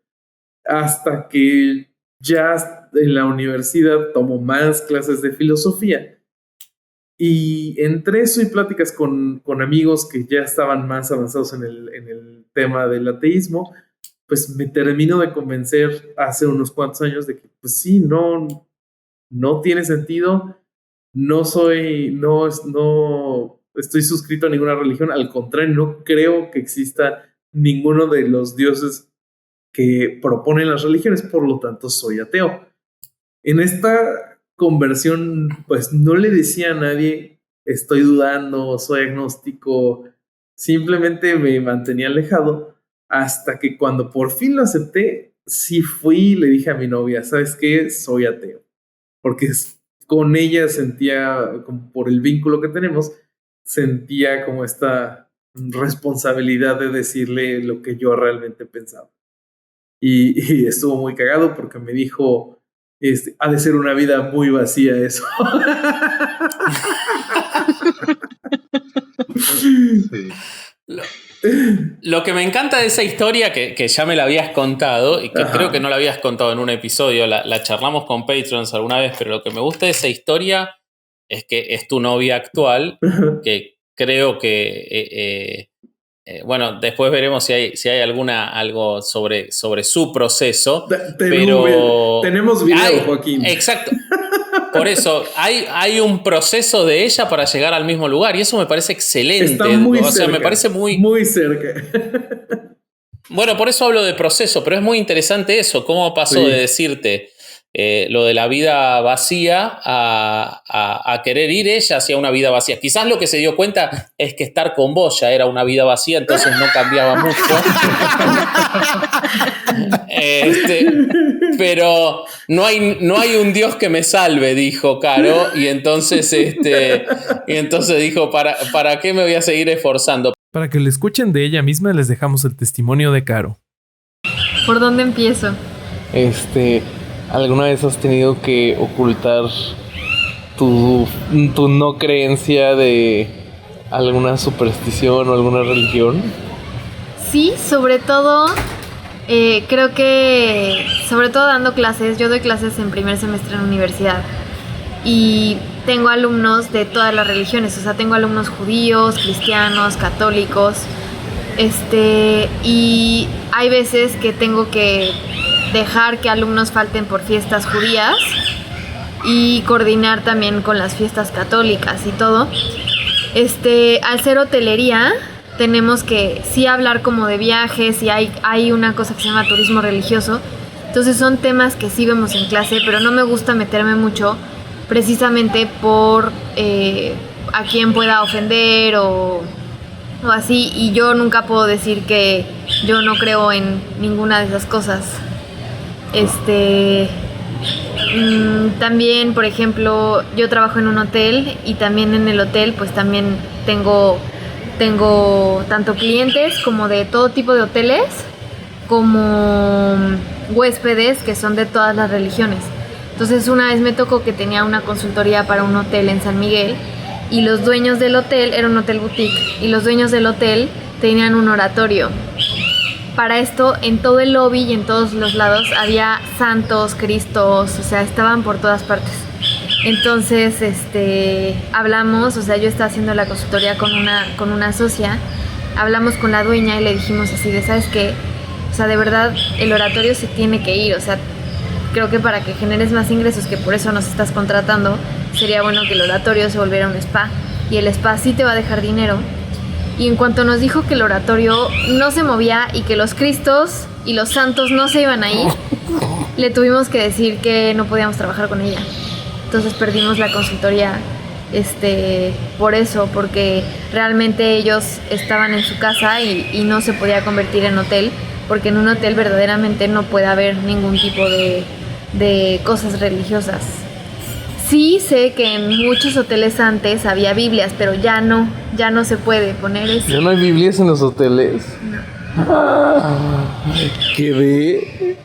Hasta que ya en la universidad tomo más clases de filosofía. Y entre eso y pláticas con amigos que ya estaban más avanzados en el tema del ateísmo, pues me termino de convencer hace unos cuantos años de que pues sí, no tiene sentido, no estoy suscrito a ninguna religión, al contrario, no creo que exista ninguno de los dioses que proponen las religiones, por lo tanto soy ateo. En esta conversión, pues no le decía a nadie, estoy dudando, soy agnóstico, simplemente me mantenía alejado hasta que cuando por fin lo acepté, sí fui y le dije a mi novia, ¿sabes qué? Soy ateo. Porque con ella sentía, como por el vínculo que tenemos, sentía como esta responsabilidad de decirle lo que yo realmente pensaba. Y estuvo muy cagado porque me dijo, ha de ser una vida muy vacía eso. Sí. Lo que me encanta de esa historia, que ya me la habías contado, y que creo que no la habías contado en un episodio, la charlamos con Patrons alguna vez, pero lo que me gusta de esa historia es que es tu novia actual, que creo que... bueno, después veremos si hay algo sobre su proceso. Pero tenemos video, Joaquín. Exacto. Por eso, hay un proceso de ella para llegar al mismo lugar y eso me parece excelente. Está muy cerca, sea, me parece muy cerca. Bueno, por eso hablo de proceso, pero es muy interesante eso. ¿Cómo pasó de decirte lo de la vida vacía a querer ir ella hacia una vida vacía? Quizás lo que se dio cuenta es que estar con vos ya era una vida vacía, entonces no cambiaba mucho. Pero no hay un Dios que me salve, dijo Caro, y entonces dijo, ¿para qué me voy a seguir esforzando? Para que le escuchen de ella misma, les dejamos el testimonio de Caro. ¿Por dónde empiezo? ¿Alguna vez has tenido que ocultar tu no creencia de alguna superstición o alguna religión? Sí, sobre todo, creo que, sobre todo dando clases, yo doy clases en primer semestre en universidad y tengo alumnos de todas las religiones, o sea, tengo alumnos judíos, cristianos, católicos, y hay veces que tengo que dejar que alumnos falten por fiestas judías y coordinar también con las fiestas católicas y todo. Al ser hotelería, tenemos que sí hablar como de viajes y hay una cosa que se llama turismo religioso. Entonces son temas que sí vemos en clase, pero no me gusta meterme mucho precisamente por a quién pueda ofender o así. Y yo nunca puedo decir que yo no creo en ninguna de esas cosas. También, por ejemplo, yo trabajo en un hotel y también en el hotel pues también tengo tanto clientes como de todo tipo de hoteles como huéspedes que son de todas las religiones. Entonces una vez me tocó que tenía una consultoría para un hotel en San Miguel y los dueños del hotel, era un hotel boutique, y los dueños del hotel tenían un oratorio. Para esto, en todo el lobby y en todos los lados había santos, cristos, o sea, estaban por todas partes. Entonces, hablamos, o sea, yo estaba haciendo la consultoría con una socia, hablamos con la dueña y le dijimos así de, ¿sabes qué? O sea, de verdad, el oratorio se tiene que ir, o sea, creo que para que generes más ingresos, que por eso nos estás contratando, sería bueno que el oratorio se volviera un spa, y el spa sí te va a dejar dinero. Y en cuanto nos dijo que el oratorio no se movía y que los cristos y los santos no se iban a ir, le tuvimos que decir que no podíamos trabajar con ella. Entonces perdimos la consultoría por eso, porque realmente ellos estaban en su casa y no se podía convertir en hotel, porque en un hotel verdaderamente no puede haber ningún tipo de cosas religiosas. Sí sé que en muchos hoteles antes había Biblias, pero ya no se puede poner eso. ¿Ya no hay Biblias en los hoteles? No. ¿Qué ve?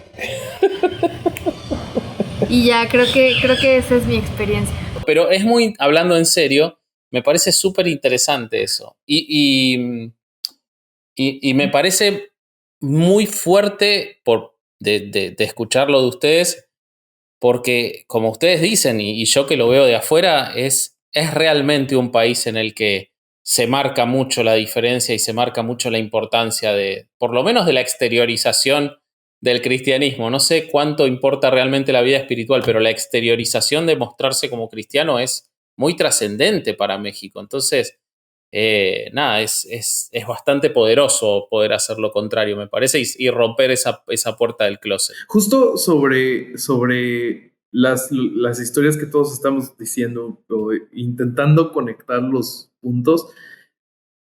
Y ya, creo que esa es mi experiencia. Pero es hablando en serio, me parece súper interesante eso. Y me parece muy fuerte de escucharlo de ustedes, porque como ustedes dicen, y yo que lo veo de afuera, es realmente un país en el que se marca mucho la diferencia y se marca mucho la importancia por lo menos de la exteriorización del cristianismo. No sé cuánto importa realmente la vida espiritual, pero la exteriorización de mostrarse como cristiano es muy trascendente para México. Entonces, es bastante poderoso poder hacer lo contrario, me parece, y romper esa puerta del closet. Justo sobre las historias que todos estamos diciendo, o intentando conectar los puntos,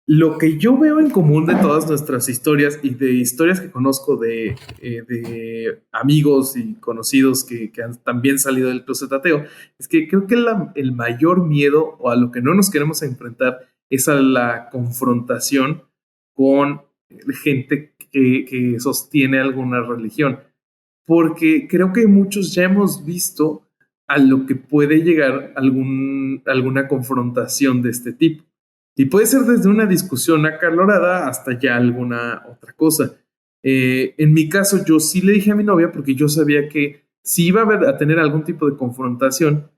Lo que yo veo en común de todas nuestras historias y de historias que conozco de amigos y conocidos que han también salido del closet ateo, es que creo que el mayor miedo o a lo que no nos queremos enfrentar es a la confrontación con gente que sostiene alguna religión. Porque creo que muchos ya hemos visto a lo que puede llegar alguna confrontación de este tipo. Y puede ser desde una discusión acalorada hasta ya alguna otra cosa. En mi caso, yo sí le dije a mi novia porque yo sabía que si iba a tener algún tipo de confrontación,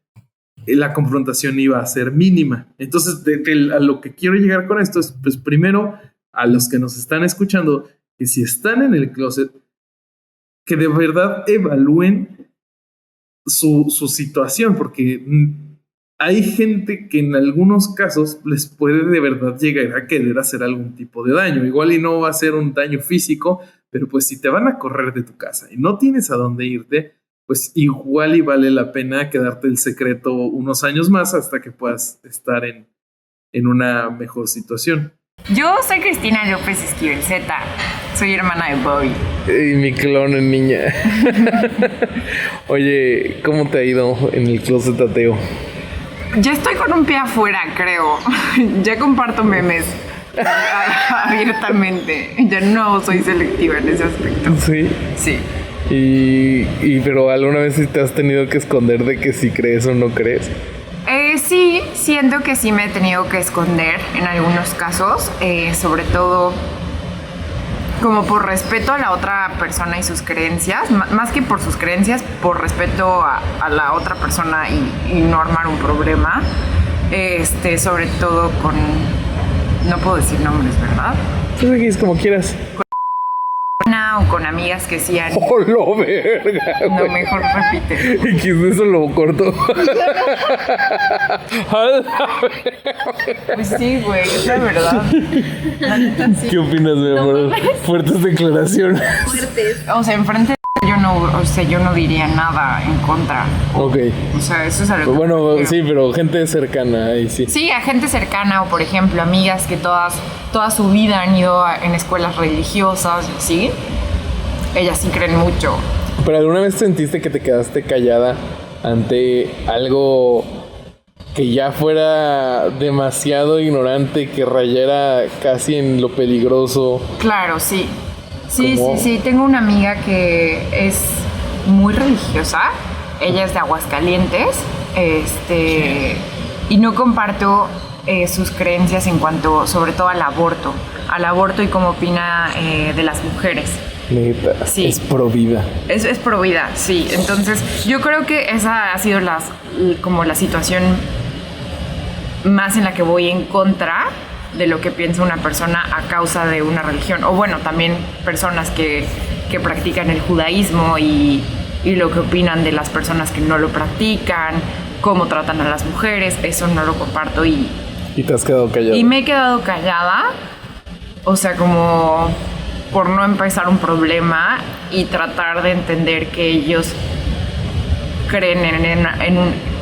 la confrontación iba a ser mínima. Entonces, a lo que quiero llegar con esto es, pues primero, a los que nos están escuchando, que si están en el closet, que de verdad evalúen su situación, porque hay gente que en algunos casos les puede de verdad llegar a querer hacer algún tipo de daño. Igual y no va a ser un daño físico, pero pues si te van a correr de tu casa y no tienes a dónde irte, pues igual y vale la pena quedarte el secreto unos años más hasta que puedas estar en una mejor situación. Yo soy Cristina López Esquivel Z, soy hermana de Bobby. Y mi clon en niña. Oye, ¿cómo te ha ido en el closet ateo? Ya estoy con un pie afuera, creo. Ya comparto memes abiertamente. Ya no soy selectiva en ese aspecto. Sí. Sí. Pero ¿alguna vez te has tenido que esconder de que si crees o no crees? Sí, siento que sí me he tenido que esconder en algunos casos, sobre todo como por respeto a la otra persona y sus creencias, más que por sus creencias, por respeto a la otra persona y no armar un problema, sobre todo con, no puedo decir nombres, ¿verdad? Tú es como quieras. O con amigas que sí han... ¡Oh, lo verga! No, mejor repite. ¿Y qué es eso? Lo corto. Pues sí, güey, es la verdad. Sí. ¿Qué opinas, mi amor? Fuertes declaraciones. Fuertes. O sea, enfrente yo no diría nada en contra. Ok. O sea, eso es algo. Bueno, sí, pero gente cercana, ahí sí. Sí, a gente cercana o, por ejemplo, amigas que toda su vida han ido en escuelas religiosas, ¿sí? Ellas sí creen mucho. ¿Pero alguna vez sentiste que te quedaste callada ante algo que ya fuera demasiado ignorante, que rayara casi en lo peligroso? Claro, sí. Sí. Tengo una amiga que es muy religiosa. Ella es de Aguascalientes. Y no comparto sus creencias en cuanto, sobre todo al aborto y cómo opina de las mujeres. Neta, sí. Es pro vida. Es pro vida, sí. Entonces, yo creo que esa ha sido como la situación más en la que voy en contra de lo que piensa una persona a causa de una religión. O bueno, también personas que practican el judaísmo y lo que opinan de las personas que no lo practican, cómo tratan a las mujeres, eso no lo comparto y te has quedado callada. Y me he quedado callada, o sea, como por no empezar un problema y tratar de entender que ellos creen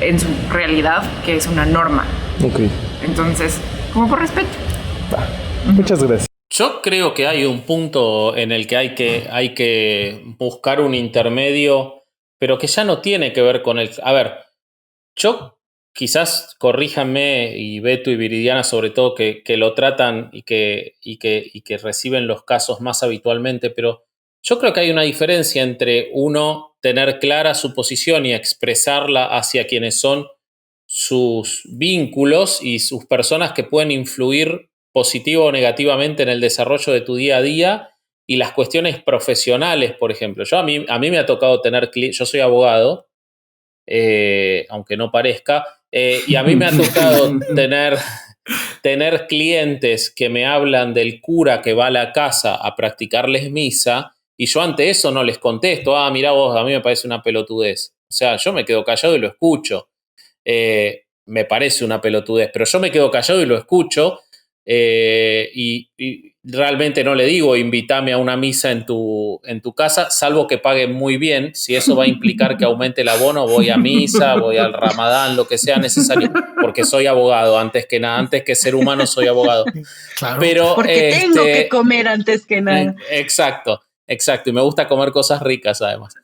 en su realidad, que es una norma. Ok. Entonces, como por respeto. Muchas gracias. Yo creo que hay un punto en el que hay que buscar un intermedio, pero que ya no tiene que ver con el... A ver, yo quizás corríjanme, y Beto y Viridiana sobre todo, que lo tratan y que reciben los casos más habitualmente, pero yo creo que hay una diferencia entre uno tener clara su posición y expresarla hacia quienes son sus vínculos y sus personas que pueden influir positivo o negativamente en el desarrollo de tu día a día, y las cuestiones profesionales, por ejemplo. A mí me ha tocado yo soy abogado, aunque no parezca, y a mí me ha tocado tener clientes que me hablan del cura que va a la casa a practicarles misa, y yo ante eso no les contesto, mirá vos, a mí me parece una pelotudez. O sea, yo me quedo callado y lo escucho. Me parece una pelotudez, pero yo me quedo callado y lo escucho, y realmente no le digo invítame a una misa en tu casa, salvo que pague muy bien. Si eso va a implicar que aumente el abono, voy a misa, voy al Ramadán, lo que sea necesario, porque soy abogado, antes que nada, antes que ser humano soy abogado. Claro. Pero, porque tengo que comer antes que nada. Exacto, y me gusta comer cosas ricas además.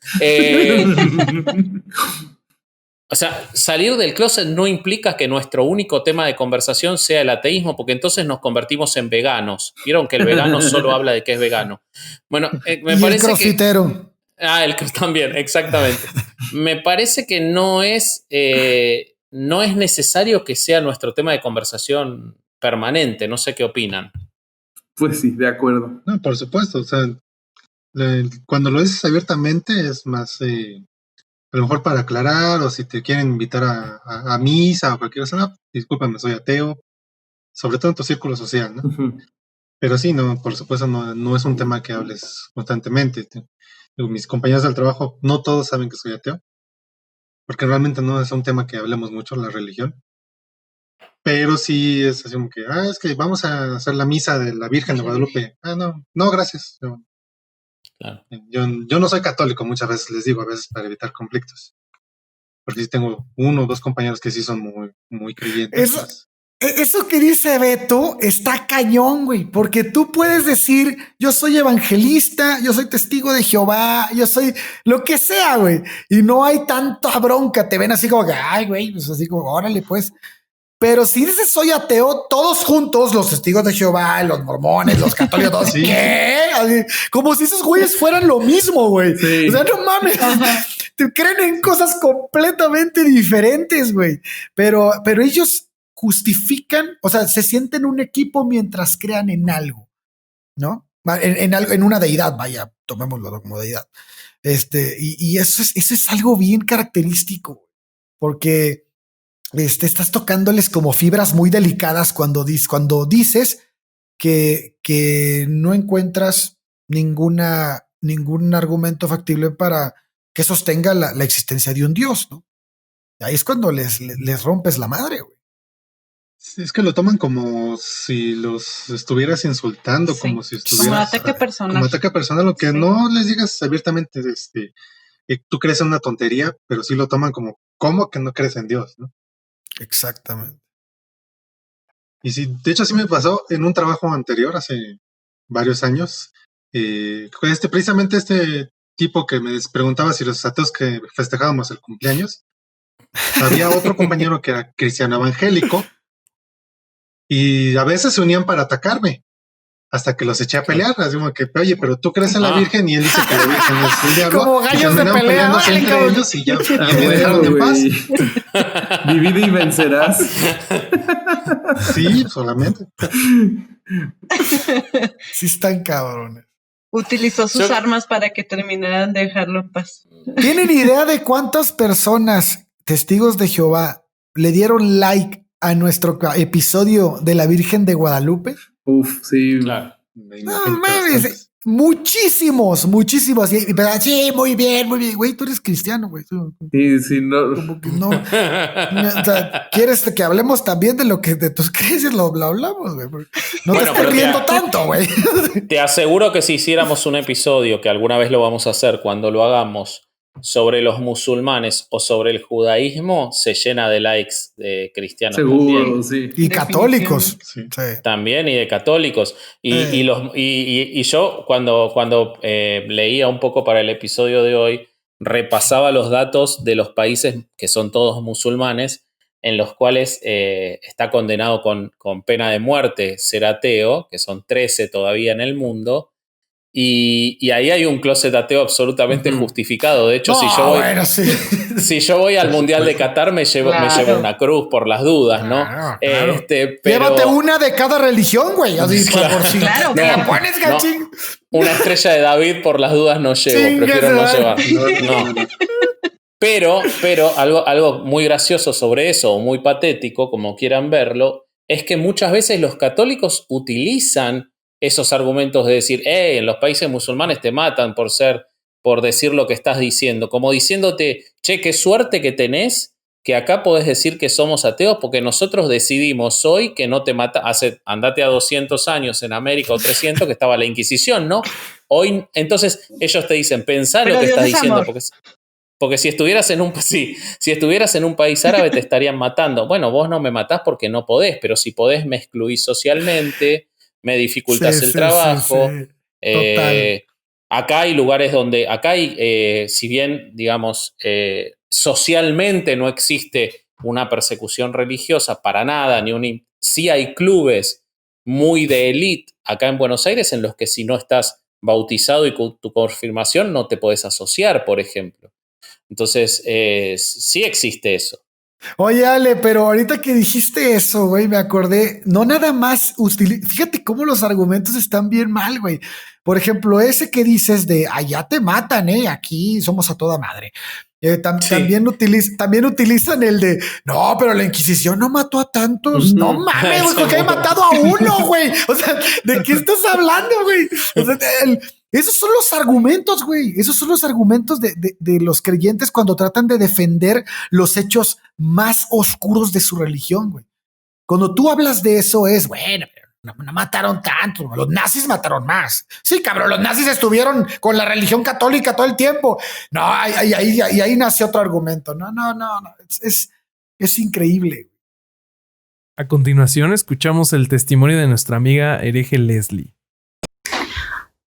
O sea, salir del closet no implica que nuestro único tema de conversación sea el ateísmo, porque entonces nos convertimos en veganos. ¿Vieron que el vegano solo habla de que es vegano? Bueno, me y parece el crossfitero. el también, exactamente. Me parece que no es necesario que sea nuestro tema de conversación permanente. No sé qué opinan. Pues sí, de acuerdo. No, por supuesto. O sea, cuando lo dices abiertamente es más... a lo mejor para aclarar, o si te quieren invitar a misa o cualquier cosa, discúlpame, soy ateo, sobre todo en tu círculo social, ¿no? Uh-huh. Pero sí, no, por supuesto, no es un tema que hables constantemente. Mis compañeros del trabajo, no todos saben que soy ateo, porque realmente no es un tema que hablemos mucho, la religión. Pero sí es así como que, es que vamos a hacer la misa de la Virgen de Guadalupe. No, gracias. No. Claro. Yo no soy católico, muchas veces les digo, a veces para evitar conflictos. Porque sí tengo 1 o 2 compañeros que sí son muy, muy creyentes. Eso que dice Beto está cañón, güey, porque tú puedes decir, yo soy evangelista, yo soy testigo de Jehová, yo soy lo que sea, güey, y no hay tanta bronca, te ven así como que, ay, güey, pues así como, órale, pues. Pero si dices soy ateo, todos juntos, los testigos de Jehová, los mormones, los católicos, todos, sí. ¿qué? Así, como si esos güeyes fueran lo mismo, güey. Sí. O sea, no mames. Te creen en cosas completamente diferentes, güey. Pero ellos justifican, o sea, se sienten un equipo mientras crean en algo, ¿no? En una deidad, vaya, tomémoslo como deidad. Y eso es algo bien característico, porque estás tocándoles como fibras muy delicadas cuando dices que no encuentras ningún argumento factible para que sostenga la existencia de un Dios, ¿no? Ahí es cuando les rompes la madre, güey. Sí, es que lo toman como si los estuvieras insultando, sí. Como si estuvieras... Como ataque personal. Como ataque personal, lo que sí. No les digas abiertamente, tú crees en una tontería, pero sí lo toman como, ¿cómo que no crees en Dios, no? Exactamente. Y sí, de hecho, así me pasó en un trabajo anterior, hace varios años. Precisamente este tipo que me preguntaba si los ateos que festejábamos el cumpleaños, había otro compañero que era cristiano evangélico y a veces se unían para atacarme, hasta que los eché a pelear. Así como que, oye, pero tú crees en la Virgen y él dice que la Virgen es el diablo. Como gallos de pelea, entre ellos y ya me dejaron en paz. Divide y vencerás. Sí, solamente. Sí están cabrones. Utilizó sus armas para que terminaran de dejarlo en paz. ¿Tienen idea de cuántas personas, testigos de Jehová, le dieron like a nuestro episodio de la Virgen de Guadalupe? Uf, sí. Claro. No mames, muchísimos. Sí, muy bien. Güey, tú eres cristiano, güey. Sí, no. Como que no. O sea, ¿quieres que hablemos también de lo que de tus creencias lo hablamos, güey? No te estés riendo tanto, güey. Te aseguro que si hiciéramos un episodio, que alguna vez lo vamos a hacer, cuando lo hagamos, sobre los musulmanes o sobre el judaísmo, se llena de likes de cristianos. Seguro, también. Sí. Y católicos. Sí. También, y de católicos. Y yo, cuando leía un poco para el episodio de hoy, repasaba los datos de los países que son todos musulmanes, en los cuales está condenado con pena de muerte ser ateo, que son 13 todavía en el mundo. Y ahí hay un closet ateo absolutamente justificado. De hecho, si yo voy al Mundial de Qatar, me llevo una cruz por las dudas, ¿no? Claro. Pero, llévate una de cada religión, güey. Así, claro, te la pones, gachín. Una estrella de David por las dudas no llevo, prefiero no llevar. No. Pero algo muy gracioso sobre eso, o muy patético, como quieran verlo, es que muchas veces los católicos utilizan esos argumentos de decir, en los países musulmanes te matan por decir lo que estás diciendo, como diciéndote, che, qué suerte que tenés que acá podés decir que somos ateos porque nosotros decidimos hoy que no te mata. Andate a 200 años en América o 300 que estaba la Inquisición, ¿no? Hoy, entonces ellos te dicen, pensá lo que estás diciendo, porque si estuvieras en un país árabe te estarían matando. Bueno, vos no me matás porque no podés, pero si podés me excluís socialmente, me dificultás el trabajo. Total. Acá hay lugares donde, si bien, digamos, socialmente no existe una persecución religiosa para nada, sí hay clubes muy de élite acá en Buenos Aires en los que si no estás bautizado y con tu confirmación no te podés asociar, por ejemplo. Entonces, sí existe eso. Oye, Ale, pero ahorita que dijiste eso, güey, me acordé, no nada más, fíjate cómo los argumentos están bien mal, güey. Por ejemplo, ese que dices de allá te matan, aquí somos a toda madre. También utilizan el de no, pero la Inquisición no mató a tantos. No mames, güey, porque he matado a uno, güey. O sea, ¿de qué estás hablando, güey? O sea, esos son los argumentos, güey. Esos son los argumentos de los creyentes cuando tratan de defender los hechos más oscuros de su religión, güey. Cuando tú hablas de eso es, bueno, no mataron tanto, los nazis mataron más. Sí, cabrón, los nazis estuvieron con la religión católica todo el tiempo. No, ahí nació otro argumento. No, es increíble. A continuación escuchamos el testimonio de nuestra amiga hereje Leslie.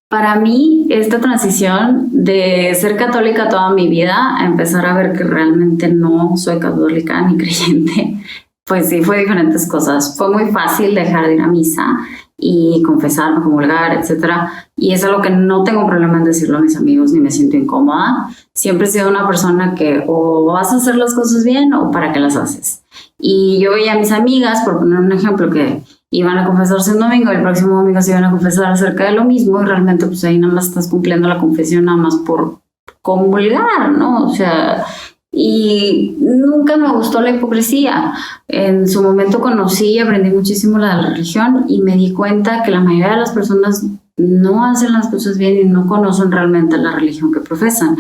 Para mí, esta transición de ser católica toda mi vida a empezar a ver que realmente no soy católica ni creyente, pues sí, fue diferentes cosas. Fue muy fácil dejar de ir a misa y confesarme, comulgar, etcétera. Y es algo que no tengo problema en decirlo a mis amigos ni me siento incómoda. Siempre he sido una persona que o vas a hacer las cosas bien o para qué las haces. Y yo veía a mis amigas, por poner un ejemplo, que iban a confesarse un domingo, el próximo domingo se iban a confesar acerca de lo mismo y realmente pues ahí nada más estás cumpliendo la confesión nada más por comulgar, ¿no? O sea, y nunca me gustó la hipocresía. En su momento conocí y aprendí muchísimo la religión y me di cuenta que la mayoría de las personas no hacen las cosas bien y no conocen realmente la religión que profesan.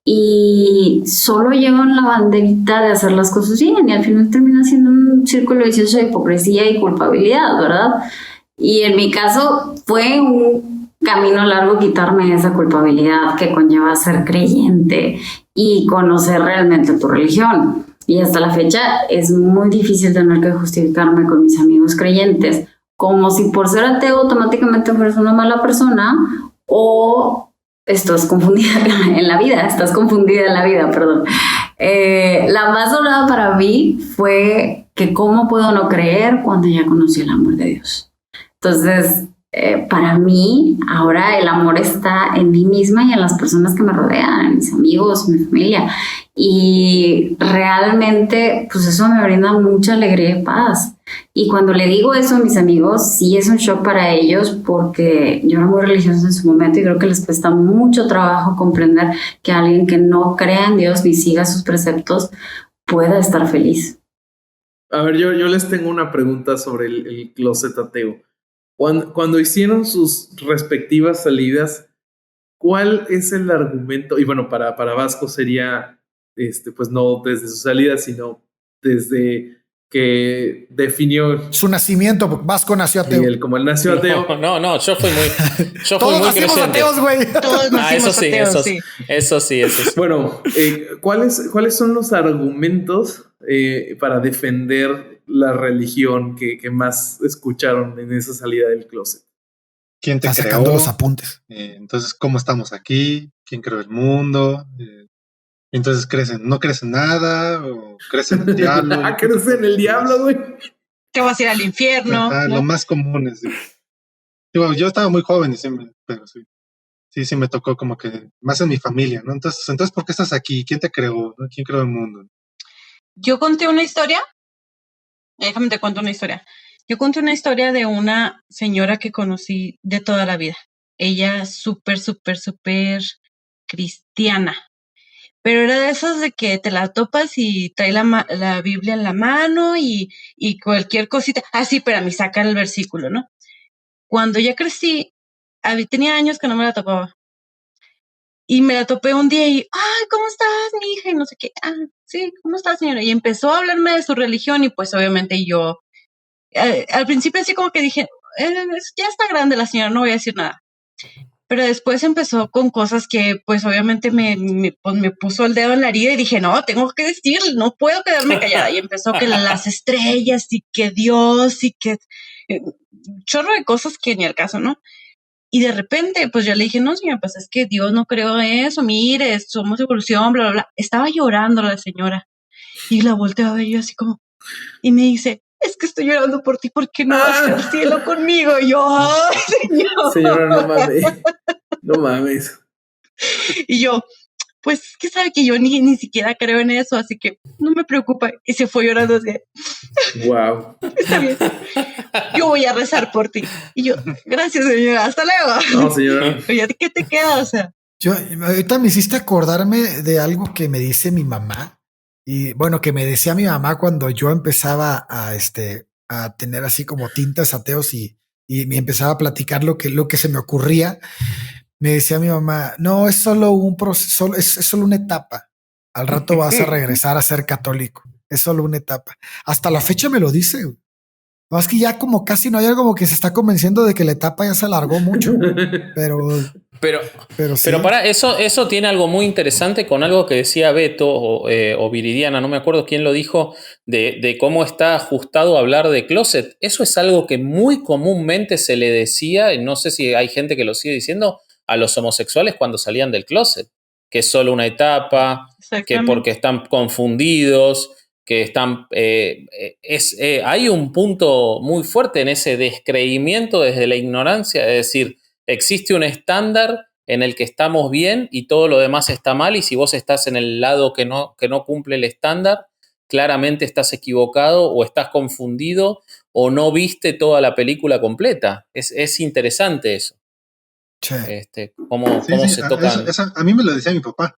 Y solo llevan la banderita de hacer las cosas bien y al final termina siendo un círculo vicioso de hipocresía y culpabilidad, ¿verdad? Y en mi caso fue un camino largo quitarme esa culpabilidad que conlleva ser creyente y conocer realmente tu religión. Y hasta la fecha es muy difícil tener que justificarme con mis amigos creyentes, como si por ser ateo automáticamente fueras una mala persona o estás confundida en la vida, perdón. La más dolorosa para mí fue que cómo puedo no creer cuando ya conocí el amor de Dios. Entonces, para mí, ahora el amor está en mí misma y en las personas que me rodean, en mis amigos, mi familia. Y realmente, pues eso me brinda mucha alegría y paz. Y cuando le digo eso a mis amigos, sí es un shock para ellos porque yo era muy religiosa en su momento y creo que les cuesta mucho trabajo comprender que alguien que no crea en Dios ni siga sus preceptos pueda estar feliz. A ver, yo les tengo una pregunta sobre el closet ateo. Cuando hicieron sus respectivas salidas, ¿cuál es el argumento? Y bueno, para Vasco sería, pues no desde su salida, sino desde que definió su nacimiento. Vasco nació ateo. Como él nació ateo. No, yo fui muy todos muy nacimos creyente. Ateos, güey. Todos nacimos ateos, sí. Eso sí. Bueno, ¿cuáles son los argumentos para defender la religión que más escucharon en esa salida del closet? ¿Quién te creó? Sacando los apuntes. Entonces, ¿cómo estamos aquí? ¿Quién creó el mundo? Entonces, ¿no crees en nada? ¿O crees en el diablo? ¿Crees en el diablo, güey? Que vas a ir al infierno. ¿no? Lo más común es... yo estaba muy joven, pero sí me tocó como que más en mi familia, ¿no? Entonces, ¿por qué estás aquí? ¿Quién te creó? ¿No? ¿Quién creó el mundo? Yo conté una historia. Déjame te cuento una historia. Yo conté una historia de una señora que conocí de toda la vida. Ella súper cristiana. Pero era de esas de que te la topas y trae la Biblia en la mano y cualquier cosita. Ah, sí, pero a mí saca el versículo, ¿no? Cuando ya crecí, tenía años que no me la topaba. Y me la topé un día y, ay, ¿cómo estás, mi hija? Y no sé qué. Ah, sí, ¿cómo está, señora? Y empezó a hablarme de su religión y pues obviamente yo, al principio así como que dije, ya está grande la señora, no voy a decir nada. Pero después empezó con cosas que pues obviamente pues, me puso el dedo en la herida y dije, no, tengo que decir, no puedo quedarme callada. Y empezó que las estrellas y que Dios y que chorro de cosas que ni al caso, ¿no? Y de repente, pues yo le dije, no, señora, pues es que Dios no creó eso, mire, somos evolución, bla, bla, bla. Estaba llorando la señora y la volteé a ver yo así como, y me dice, es que estoy llorando por ti porque no vas al cielo conmigo. Y yo, ¡ay, señor! Señora, no mames. No mames. Y yo, pues es que sabe que yo ni siquiera creo en eso, así que no me preocupa. Y se fue llorando así. Wow. Está bien. Yo voy a rezar por ti. Y yo, gracias, señora, hasta luego. No, señora. Oye, ¿qué te queda? O sea. Yo, ahorita me hiciste acordarme de algo que me dice mi mamá. Y bueno, que me decía mi mamá cuando yo empezaba a tener así como tintas ateos y me empezaba a platicar lo que se me ocurría. Me decía mi mamá, no, es solo un proceso, es solo una etapa. Al rato vas a regresar a ser católico. Es solo una etapa. Hasta la fecha me lo dice. Más que ya como casi no hay algo como que se está convenciendo de que la etapa ya se alargó mucho. Pero sí. Pero para eso tiene algo muy interesante con algo que decía Beto o Viridiana, no me acuerdo quién lo dijo, de cómo está ajustado a hablar de closet. Eso es algo que muy comúnmente se le decía, y no sé si hay gente que lo sigue diciendo, a los homosexuales cuando salían del closet, que es solo una etapa, que porque están confundidos, que están... hay un punto muy fuerte en ese descreimiento desde la ignorancia, es decir, existe un estándar en el que estamos bien y todo lo demás está mal, y si vos estás en el lado que no cumple el estándar, claramente estás equivocado o estás confundido o no viste toda la película completa. Es interesante eso. Sí. Cómo se tocan. A mí me lo decía mi papá.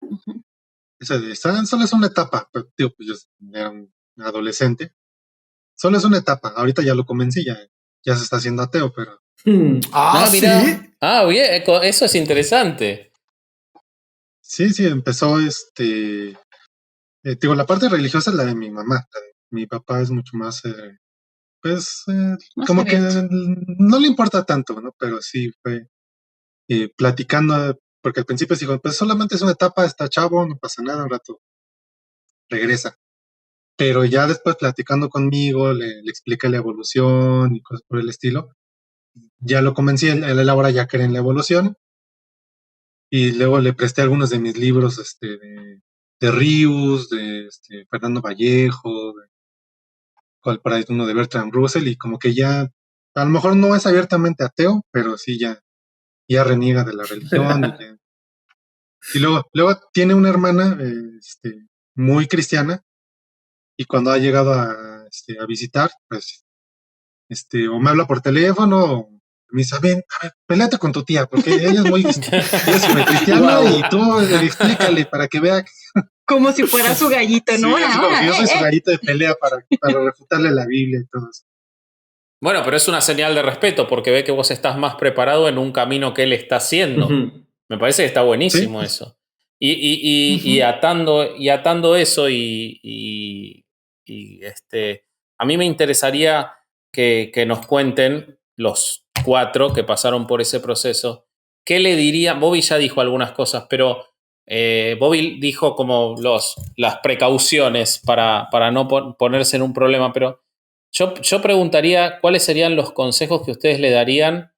Eso de, solo es una etapa. Pero, tío, pues yo era un adolescente. Solo es una etapa. Ahorita ya lo convencí, ya se está haciendo ateo, pero... Mira. ¿Sí? Bien, eso es interesante. Sí, empezó digo, la parte religiosa es la de mi mamá. La de mi papá es mucho más, más como abierto. Que no le importa tanto, ¿no? Pero sí fue platicando, porque al principio dijo, pues solamente es una etapa, está chavo, no pasa nada, un rato regresa. Pero ya después platicando conmigo, le expliqué la evolución y cosas por el estilo. Ya lo convencí, él ahora ya cree en la evolución. Y luego le presté algunos de mis libros de Rius, de Fernando Vallejo, uno de Bertrand Russell, y como que ya, a lo mejor no es abiertamente ateo, pero sí ya reniega de la religión. y luego tiene una hermana muy cristiana, y cuando ha llegado a visitar, pues, o me habla por teléfono, o me dice, ven, a ver, peleate con tu tía, porque ella es muy cristiana, wow. Y tú explícale para que vea. Como si fuera su gallito, ¿no? Sí, como que yo soy su gallito de pelea para refutarle la Biblia y todo eso. Bueno, pero es una señal de respeto, porque ve que vos estás más preparado en un camino que él está haciendo. Uh-huh. Me parece que está buenísimo, ¿sí? Eso. Y atando eso a mí me interesaría que nos cuenten los 4 que pasaron por ese proceso. ¿Qué le dirían? Bobby ya dijo algunas cosas, pero Bobby dijo como las precauciones para no ponerse en un problema, pero yo preguntaría cuáles serían los consejos que ustedes le darían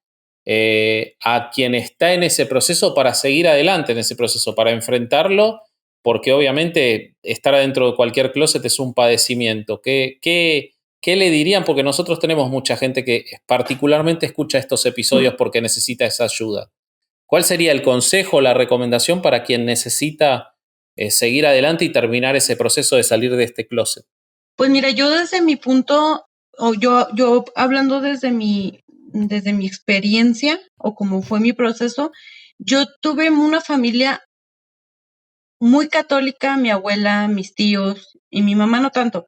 a quien está en ese proceso para seguir adelante en ese proceso, para enfrentarlo, porque obviamente estar adentro de cualquier closet es un padecimiento. ¿Qué le dirían? Porque nosotros tenemos mucha gente que particularmente escucha estos episodios porque necesita esa ayuda. ¿Cuál sería el consejo, la recomendación para quien necesita seguir adelante y terminar ese proceso de salir de este closet? Pues mira, yo desde mi punto, o yo hablando desde mi experiencia o como fue mi proceso, yo tuve una familia muy católica, mi abuela, mis tíos y mi mamá no tanto,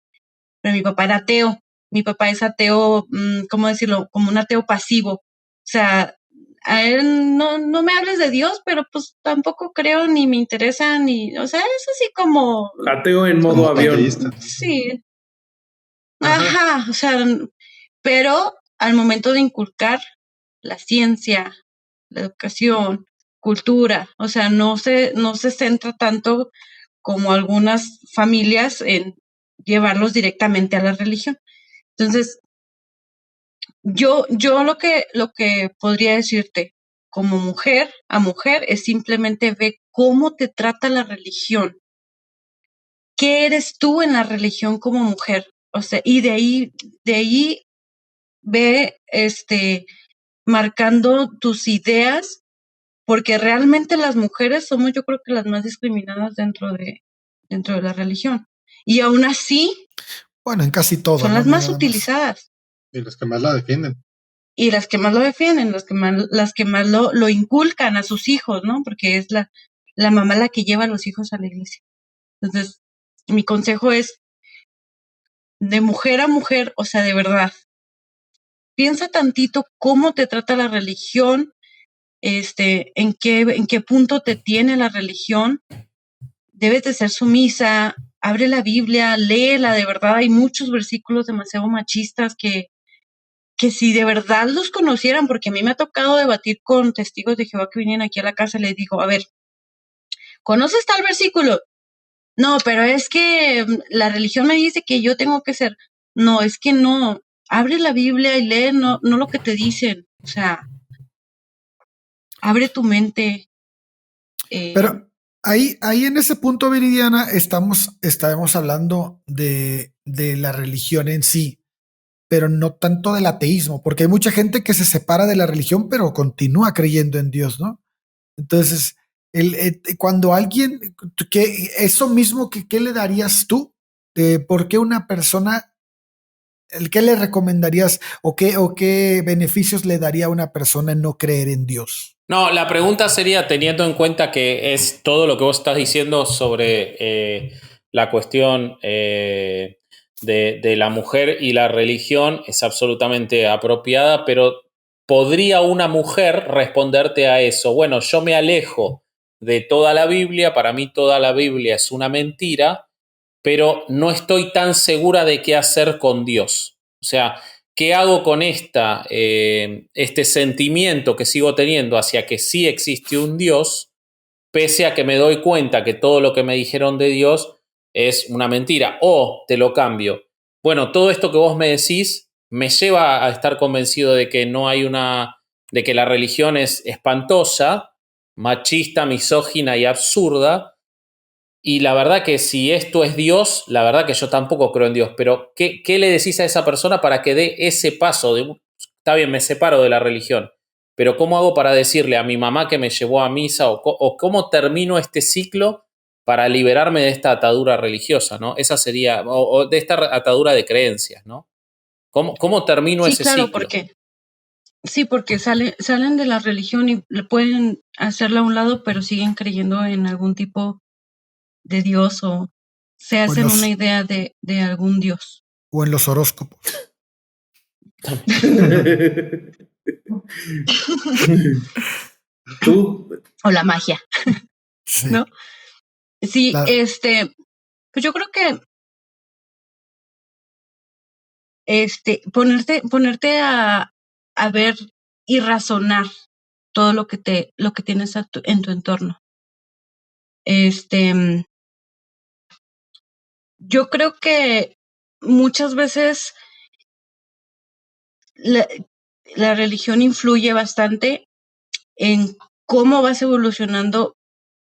pero mi papá era ateo. Mi papá es ateo, ¿cómo decirlo? Como un ateo pasivo. O sea, a él no me hables de Dios, pero pues tampoco creo ni me interesa ni, o sea, es así como... Ateo en modo avión. Sí. Ajá, o sea, pero al momento de inculcar la ciencia, la educación, cultura, o sea, no se centra tanto como algunas familias en llevarlos directamente a la religión. Entonces, yo lo que podría decirte como mujer a mujer es simplemente ve cómo te trata la religión. ¿Qué eres tú en la religión como mujer? O sea, y de ahí ve marcando tus ideas, porque realmente las mujeres somos, yo creo que las más discriminadas dentro de la religión. Y aún así, bueno, en casi todo, son las más utilizadas. Y las que más la defienden. Y las que más lo defienden, las que más lo inculcan a sus hijos, ¿no? Porque es la mamá la que lleva a los hijos a la iglesia. Entonces, mi consejo es de mujer a mujer, o sea, de verdad, piensa tantito cómo te trata la religión, en qué punto te tiene la religión. Debes de ser sumisa, abre la Biblia, léela, de verdad, hay muchos versículos demasiado machistas que si de verdad los conocieran, porque a mí me ha tocado debatir con testigos de Jehová que vienen aquí a la casa, les digo, a ver, ¿conoces tal versículo? No, pero es que la religión me dice que yo tengo que ser. No, es que no. Abre la Biblia y lee no lo que te dicen. O sea, abre tu mente. Pero ahí en ese punto, Viridiana, estaremos hablando de la religión en sí, pero no tanto del ateísmo, porque hay mucha gente que se separa de la religión, pero continúa creyendo en Dios, ¿no? Entonces, cuando alguien, que eso mismo, ¿qué le darías tú? ¿Por qué una persona, qué le recomendarías o qué beneficios le daría a una persona no creer en Dios? No, la pregunta sería, teniendo en cuenta que es todo lo que vos estás diciendo sobre la cuestión de la mujer y la religión, es absolutamente apropiada, pero ¿podría una mujer responderte a eso? Bueno, yo me alejo de toda la Biblia, para mí toda la Biblia es una mentira, pero no estoy tan segura de qué hacer con Dios. O sea, ¿qué hago con este sentimiento que sigo teniendo hacia que sí existe un Dios, pese a que me doy cuenta que todo lo que me dijeron de Dios es una mentira? O te lo cambio. Bueno, todo esto que vos me decís me lleva a estar convencido de que de que la religión es espantosa, machista, misógina y absurda. Y la verdad que si esto es Dios, la verdad que yo tampoco creo en Dios, pero ¿qué le decís a esa persona para que dé ese paso? Está bien, me separo de la religión, pero ¿cómo hago para decirle a mi mamá que me llevó a misa o cómo termino este ciclo para liberarme de esta atadura religiosa, ¿no? Esa sería, o de esta atadura de creencias, ¿no? ¿Cómo termino ese ciclo? Porque salen de la religión y le pueden hacerla a un lado, pero siguen creyendo en algún tipo de Dios o se hacen una idea de algún Dios. O en los horóscopos. O la magia. Sí. ¿No? Sí, pues yo creo que ponerte a ver y razonar todo lo que tienes en tu entorno. Yo creo que muchas veces la religión influye bastante en cómo vas evolucionando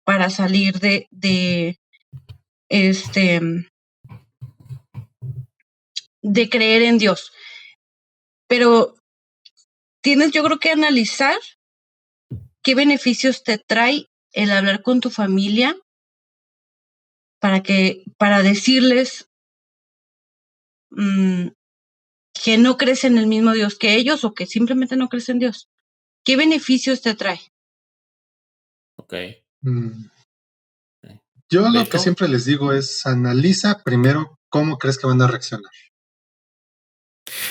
para salir de creer en Dios. Pero tienes, yo creo, que analizar qué beneficios te trae el hablar con tu familia para decirles que no crees en el mismo Dios que ellos o que simplemente no crees en Dios. ¿Qué beneficios te trae? Ok. Yo lo que siempre les digo es analiza primero cómo crees que van a reaccionar.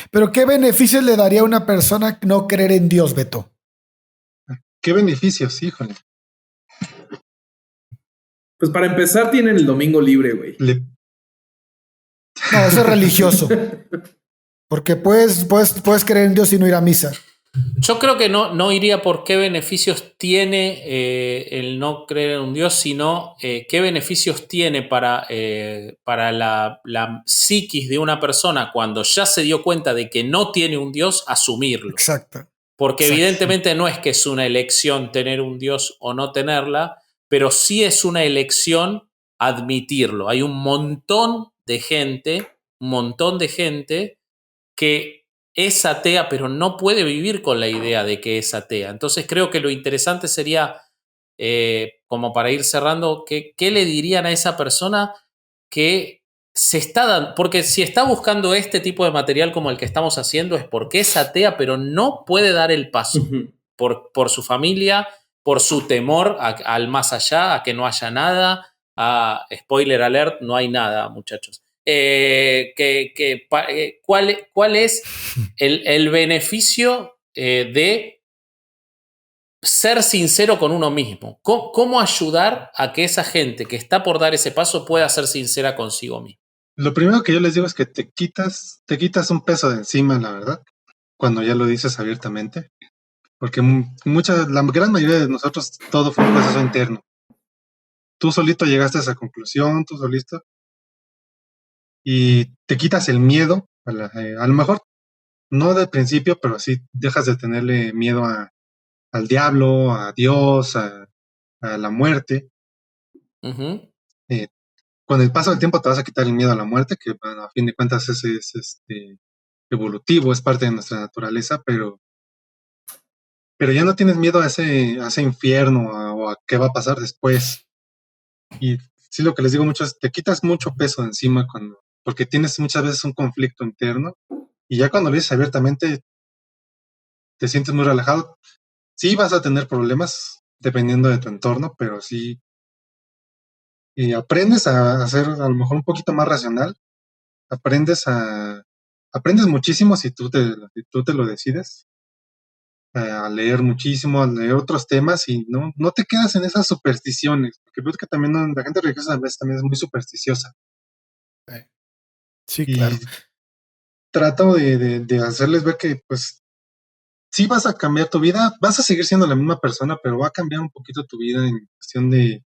Pero ¿qué beneficios le daría a una persona no creer en Dios, Beto? ¿Qué beneficios? Híjole. Pues para empezar tienen el domingo libre, güey. No, eso es religioso. Porque puedes creer en Dios y no ir a misa. Yo creo que no iría por qué beneficios tiene el no creer en un Dios, sino qué beneficios tiene para la psiquis de una persona cuando ya se dio cuenta de que no tiene un Dios, asumirlo. Exacto. Porque evidentemente no es que es una elección tener un Dios o no tenerla, pero sí es una elección admitirlo. Hay un montón de gente que es atea, pero no puede vivir con la idea de que es atea. Entonces creo que lo interesante sería, como para ir cerrando, ¿qué le dirían a esa persona que se está dando? Porque si está buscando este tipo de material como el que estamos haciendo es porque es atea, pero no puede dar el paso por su familia, por su temor al más allá, a que no haya nada. Spoiler alert, no hay nada, muchachos. ¿Cuál es el beneficio de ser sincero con uno mismo? ¿Cómo ayudar a que esa gente que está por dar ese paso pueda ser sincera consigo mismo? Lo primero que yo les digo es que te quitas un peso de encima, la verdad, cuando ya lo dices abiertamente, porque la gran mayoría de nosotros todo fue un proceso interno. Tú solito llegaste a esa conclusión, tú solito, y te quitas el miedo, a lo mejor no del principio, pero sí dejas de tenerle miedo al diablo, a Dios, a la muerte. Con el paso del tiempo te vas a quitar el miedo a la muerte, que bueno, a fin de cuentas es evolutivo, es parte de nuestra naturaleza, pero ya no tienes miedo a ese infierno o a qué va a pasar después. Y sí, lo que les digo mucho es, te quitas mucho peso de encima porque tienes muchas veces un conflicto interno, y ya cuando lo dices abiertamente te sientes muy relajado. Sí vas a tener problemas dependiendo de tu entorno, pero sí aprendes a ser a lo mejor un poquito más racional. Aprendes muchísimo si tú te lo decides, a leer muchísimo, a leer otros temas, y no te quedas en esas supersticiones, porque creo que también la gente religiosa a veces también es muy supersticiosa. Sí, claro. Y trato de hacerles ver que pues sí vas a cambiar tu vida, vas a seguir siendo la misma persona, pero va a cambiar un poquito tu vida en cuestión de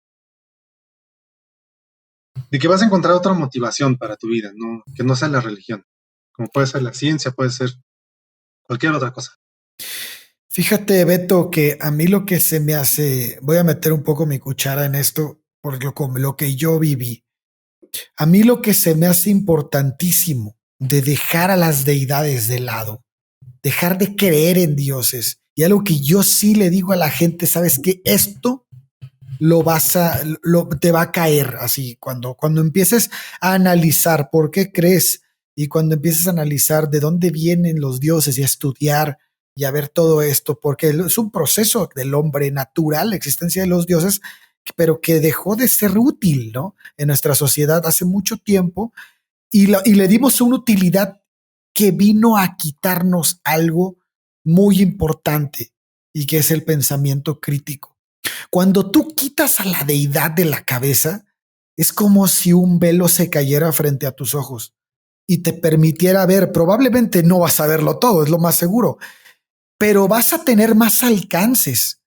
que vas a encontrar otra motivación para tu vida, que no sea la religión, como puede ser la ciencia, puede ser cualquier otra cosa. Fíjate, Beto, que a mí lo que se me hace, voy a meter un poco mi cuchara en esto, por lo que yo viví. A mí lo que se me hace importantísimo de dejar a las deidades de lado, dejar de creer en dioses, y algo que yo sí le digo a la gente, ¿sabes qué? Esto te va a caer así cuando empieces a analizar por qué crees, y cuando empieces a analizar de dónde vienen los dioses y a estudiar y a ver todo esto, porque es un proceso del hombre natural, la existencia de los dioses, pero que dejó de ser útil, ¿no? En nuestra sociedad hace mucho tiempo, y le dimos una utilidad que vino a quitarnos algo muy importante, y que es el pensamiento crítico. Cuando tú quitas a la deidad de la cabeza, es como si un velo se cayera frente a tus ojos y te permitiera ver. Probablemente no vas a verlo todo, es lo más seguro, pero vas a tener más alcances.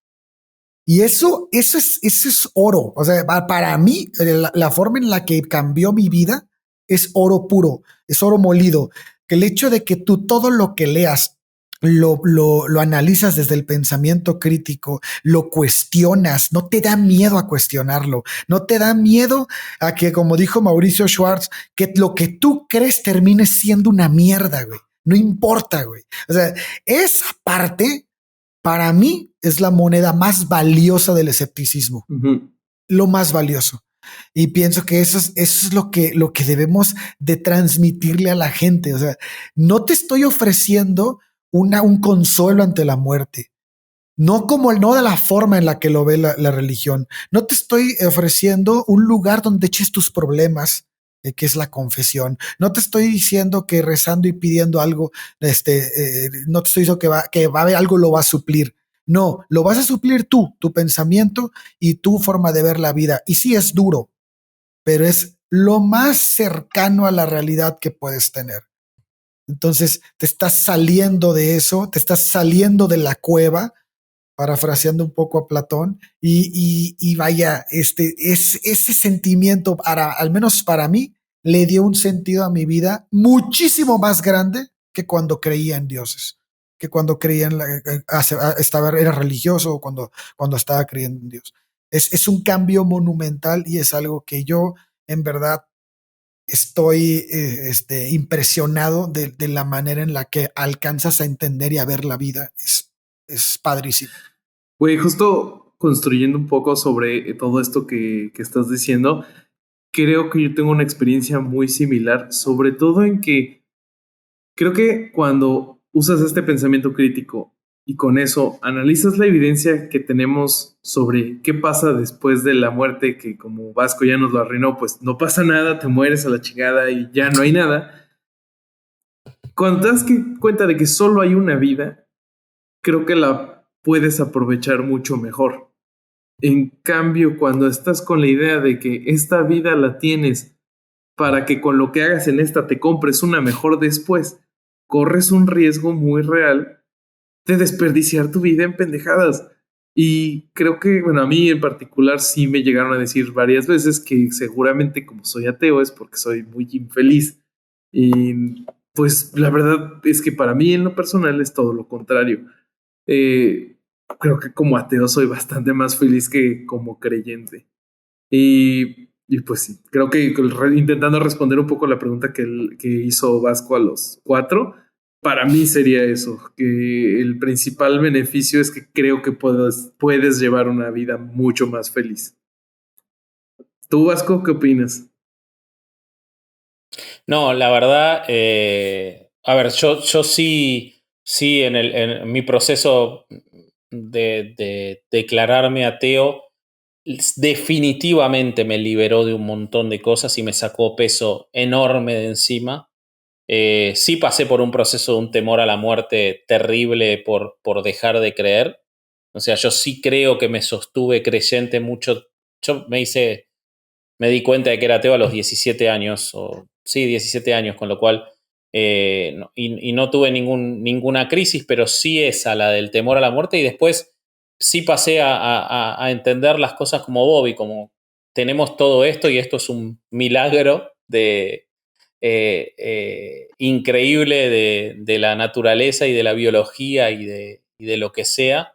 Y eso es oro. O sea, para mí, la forma en la que cambió mi vida es oro puro, es oro molido. Que el hecho de que tú todo lo que leas lo analizas desde el pensamiento crítico, lo cuestionas, no te da miedo a cuestionarlo, no te da miedo a que, como dijo Mauricio Schwartz, que lo que tú crees termine siendo una mierda, güey. No importa, güey. O sea, esa parte, para mí, es la moneda más valiosa del escepticismo. Lo más valioso. Y pienso que eso es lo que debemos de transmitirle a la gente. O sea, no te estoy ofreciendo un consuelo ante la muerte. No de la forma en la que lo ve la religión. No te estoy ofreciendo un lugar donde eches tus problemas, que es la confesión. No te estoy diciendo que rezando y pidiendo algo, no te estoy diciendo que va a haber algo, lo va a suplir. No, lo vas a suplir tú, tu pensamiento y tu forma de ver la vida. Y sí es duro, pero es lo más cercano a la realidad que puedes tener. Entonces te estás saliendo de eso, te estás saliendo de la cueva, parafraseando un poco a Platón, y vaya, ese sentimiento, al menos para mí, le dio un sentido a mi vida muchísimo más grande que cuando creía en dioses, que cuando creía era religioso o cuando estaba creyendo en Dios. Es un cambio monumental y es algo que yo, en verdad, estoy impresionado de la manera en la que alcanzas a entender y a ver la vida. Es padrísimo. Güey, justo construyendo un poco sobre todo esto que estás diciendo, creo que yo tengo una experiencia muy similar, sobre todo en que creo que cuando usas este pensamiento crítico y con eso analizas la evidencia que tenemos sobre qué pasa después de la muerte, que como Vasco ya nos lo arruinó, pues no pasa nada, te mueres a la chingada y ya no hay nada. Cuando te das cuenta de que solo hay una vida, creo que la puedes aprovechar mucho mejor. En cambio, cuando estás con la idea de que esta vida la tienes para que con lo que hagas en esta te compres una mejor después, corres un riesgo muy real de desperdiciar tu vida en pendejadas. Y creo que, bueno, a mí en particular sí me llegaron a decir varias veces que seguramente como soy ateo es porque soy muy infeliz. Y pues la verdad es que para mí en lo personal es todo lo contrario. Creo que como ateo soy bastante más feliz que como creyente. Y pues sí, creo que intentando responder un poco la pregunta que hizo Vasco a los 4, para mí sería eso, que el principal beneficio es que creo que puedes llevar una vida mucho más feliz. ¿Tú, Vasco, qué opinas? No, la verdad, a ver, yo sí en mi proceso de declararme ateo, definitivamente me liberó de un montón de cosas y me sacó peso enorme de encima. Sí pasé por un proceso de un temor a la muerte terrible por dejar de creer. O sea, yo sí creo que me sostuve creyente mucho. Yo me di cuenta de que era ateo a los 17 años, 17 años, con lo cual no tuve ninguna crisis, pero sí esa, la del temor a la muerte, y después sí pasé a entender las cosas como Bobby, como tenemos todo esto y esto es un milagro increíble de la naturaleza y de la biología y de lo que sea.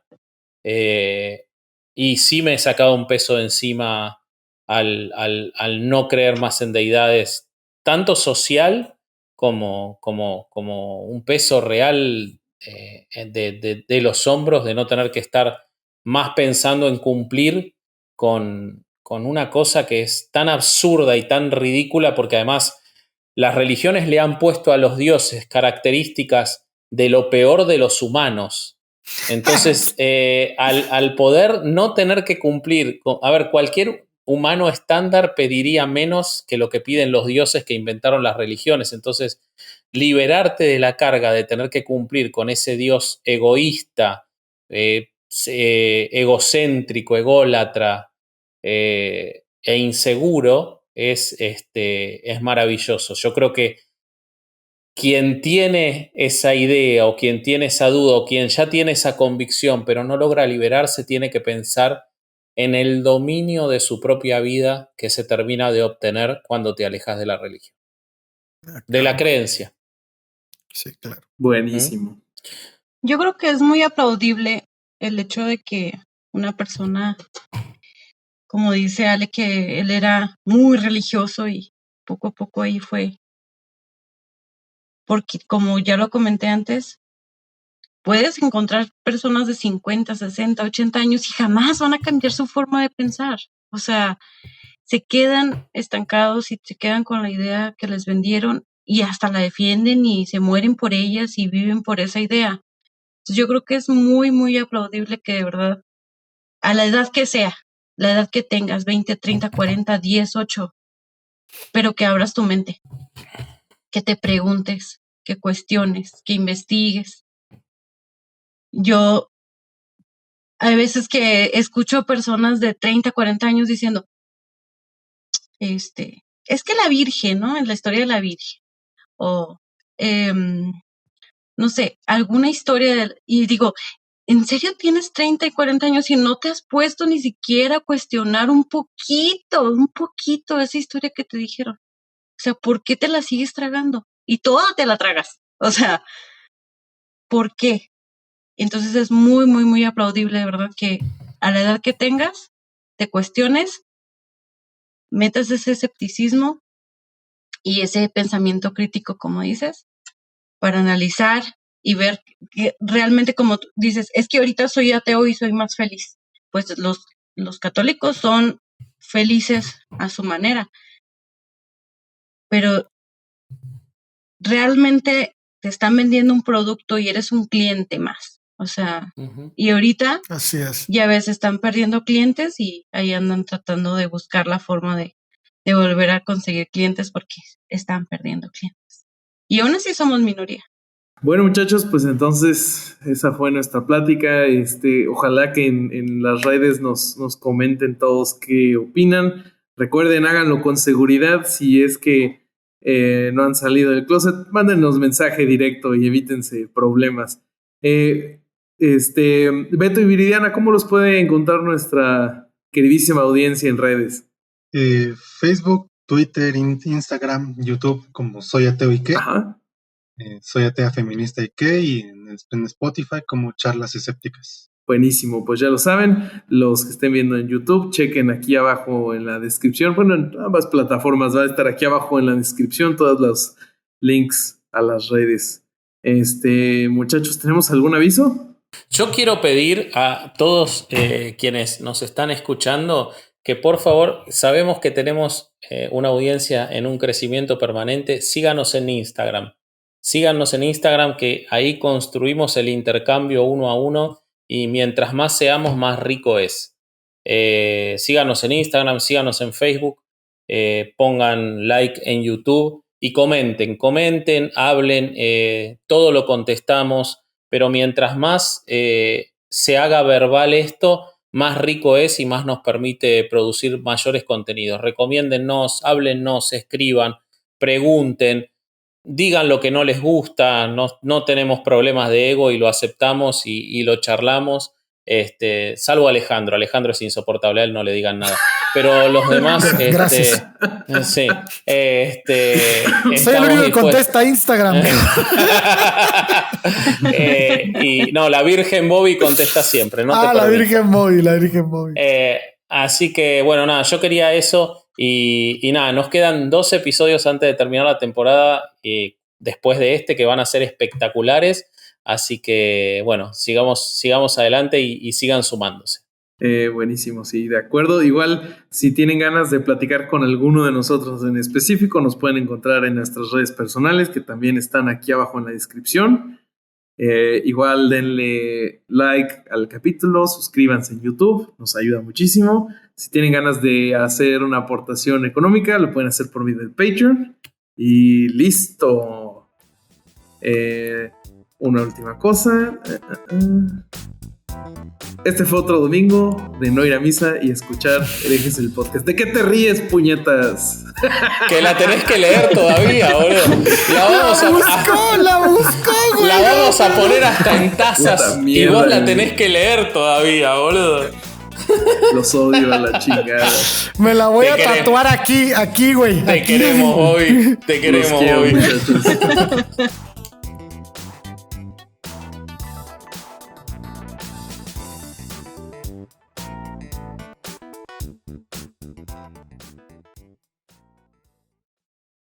Y sí me he sacado un peso de encima al no creer más en deidades, tanto social como un peso real de los hombros, de no tener que estar más pensando en cumplir con una cosa que es tan absurda y tan ridícula, porque además las religiones le han puesto a los dioses características de lo peor de los humanos. Entonces, al poder no tener que cumplir, a ver, cualquier humano estándar pediría menos que lo que piden los dioses que inventaron las religiones. Entonces, liberarte de la carga de tener que cumplir con ese dios egoísta, egocéntrico, ególatra e inseguro es maravilloso. Yo creo que quien tiene esa idea o quien tiene esa duda o quien ya tiene esa convicción pero no logra liberarse, tiene que pensar en el dominio de su propia vida que se termina de obtener cuando te alejas de la religión, de la creencia. Sí, claro. Buenísimo. Yo creo que es muy aplaudible el hecho de que una persona, como dice Ale, que él era muy religioso y poco a poco ahí fue. Porque como ya lo comenté antes, puedes encontrar personas de 50, 60, 80 años y jamás van a cambiar su forma de pensar. O sea, se quedan estancados y se quedan con la idea que les vendieron y hasta la defienden y se mueren por ellas y viven por esa idea. Entonces, yo creo que es muy, muy aplaudible que de verdad, a la edad que sea, la edad que tengas, 20, 30, 40, 10, 8, pero que abras tu mente, que te preguntes, que cuestiones, que investigues. Yo hay veces que escucho personas de 30, 40 años diciendo, es que la Virgen, ¿no? En la historia de la Virgen. O, no sé, alguna historia. Y digo, ¿en serio tienes 30 y 40 años y no te has puesto ni siquiera a cuestionar un poquito esa historia que te dijeron? O sea, ¿por qué te la sigues tragando? Y toda te la tragas. O sea, ¿por qué? Entonces es muy, muy, muy aplaudible, de verdad, que a la edad que tengas, te cuestiones, metas ese escepticismo y ese pensamiento crítico, como dices, para analizar y ver que realmente, como tú dices, es que ahorita soy ateo y soy más feliz. Pues los católicos son felices a su manera, pero realmente te están vendiendo un producto y eres un cliente más. O sea, y ahorita así es. Ya ves, están perdiendo clientes y ahí andan tratando de buscar la forma de volver a conseguir clientes porque están perdiendo clientes. Y aún así somos minoría. Bueno, muchachos, pues entonces esa fue nuestra plática. Ojalá que en las redes nos comenten todos qué opinan. Recuerden, háganlo con seguridad. Si es que no han salido del closet, mándenos mensaje directo y evítense problemas. Beto y Viridiana, ¿cómo los puede encontrar nuestra queridísima audiencia en redes? Facebook, Twitter, Instagram, YouTube, como Soy Ateo y qué. Ajá. Soy Atea Feminista y qué, y en Spotify como Charlas Escépticas. Buenísimo, pues ya lo saben, los que estén viendo en YouTube, chequen aquí abajo en la descripción, bueno, en ambas plataformas va a estar aquí abajo en la descripción todos los links a las redes. Muchachos, ¿tenemos algún aviso? Yo quiero pedir a todos quienes nos están escuchando que por favor, sabemos que tenemos una audiencia en un crecimiento permanente, síganos en Instagram. Síganos en Instagram, que ahí construimos el intercambio 1 a 1 y mientras más seamos, más rico es. Síganos en Instagram, síganos en Facebook, pongan like en YouTube y comenten, hablen, todo lo contestamos, pero mientras más se haga verbal esto, más rico es y más nos permite producir mayores contenidos. Recomiéndennos, háblennos, escriban, pregunten. Digan lo que no les gusta, no tenemos problemas de ego y lo aceptamos y lo charlamos. Salvo Alejandro es insoportable, a él no le digan nada. Pero los demás, gracias. Sí. Soy el único que contesta Instagram. Y no, la Virgen Bobby contesta siempre. No la Virgen Bobby. Así que, bueno, nada, yo quería eso. Y nada, nos quedan 2 episodios antes de terminar la temporada después de que van a ser espectaculares. Así que, bueno, sigamos adelante y sigan sumándose. Buenísimo, sí, de acuerdo. Igual, si tienen ganas de platicar con alguno de nosotros en específico, nos pueden encontrar en nuestras redes personales, que también están aquí abajo en la descripción. Igual denle like al capítulo, suscríbanse en YouTube, nos ayuda muchísimo. Si tienen ganas de hacer una aportación económica, lo pueden hacer por medio del Patreon. Y listo. Una última cosa. Este fue otro domingo de no ir a misa y escuchar Herejes el podcast. ¿De qué te ríes, puñetas? Que la tenés que leer todavía, boludo. La buscó, güey. La vamos a poner hasta en tazas y vos la tenés que leer todavía, boludo. Los odio a la chingada. Me la voy a tatuar aquí, güey. Te queremos, Bobby. Te queremos, Bobby.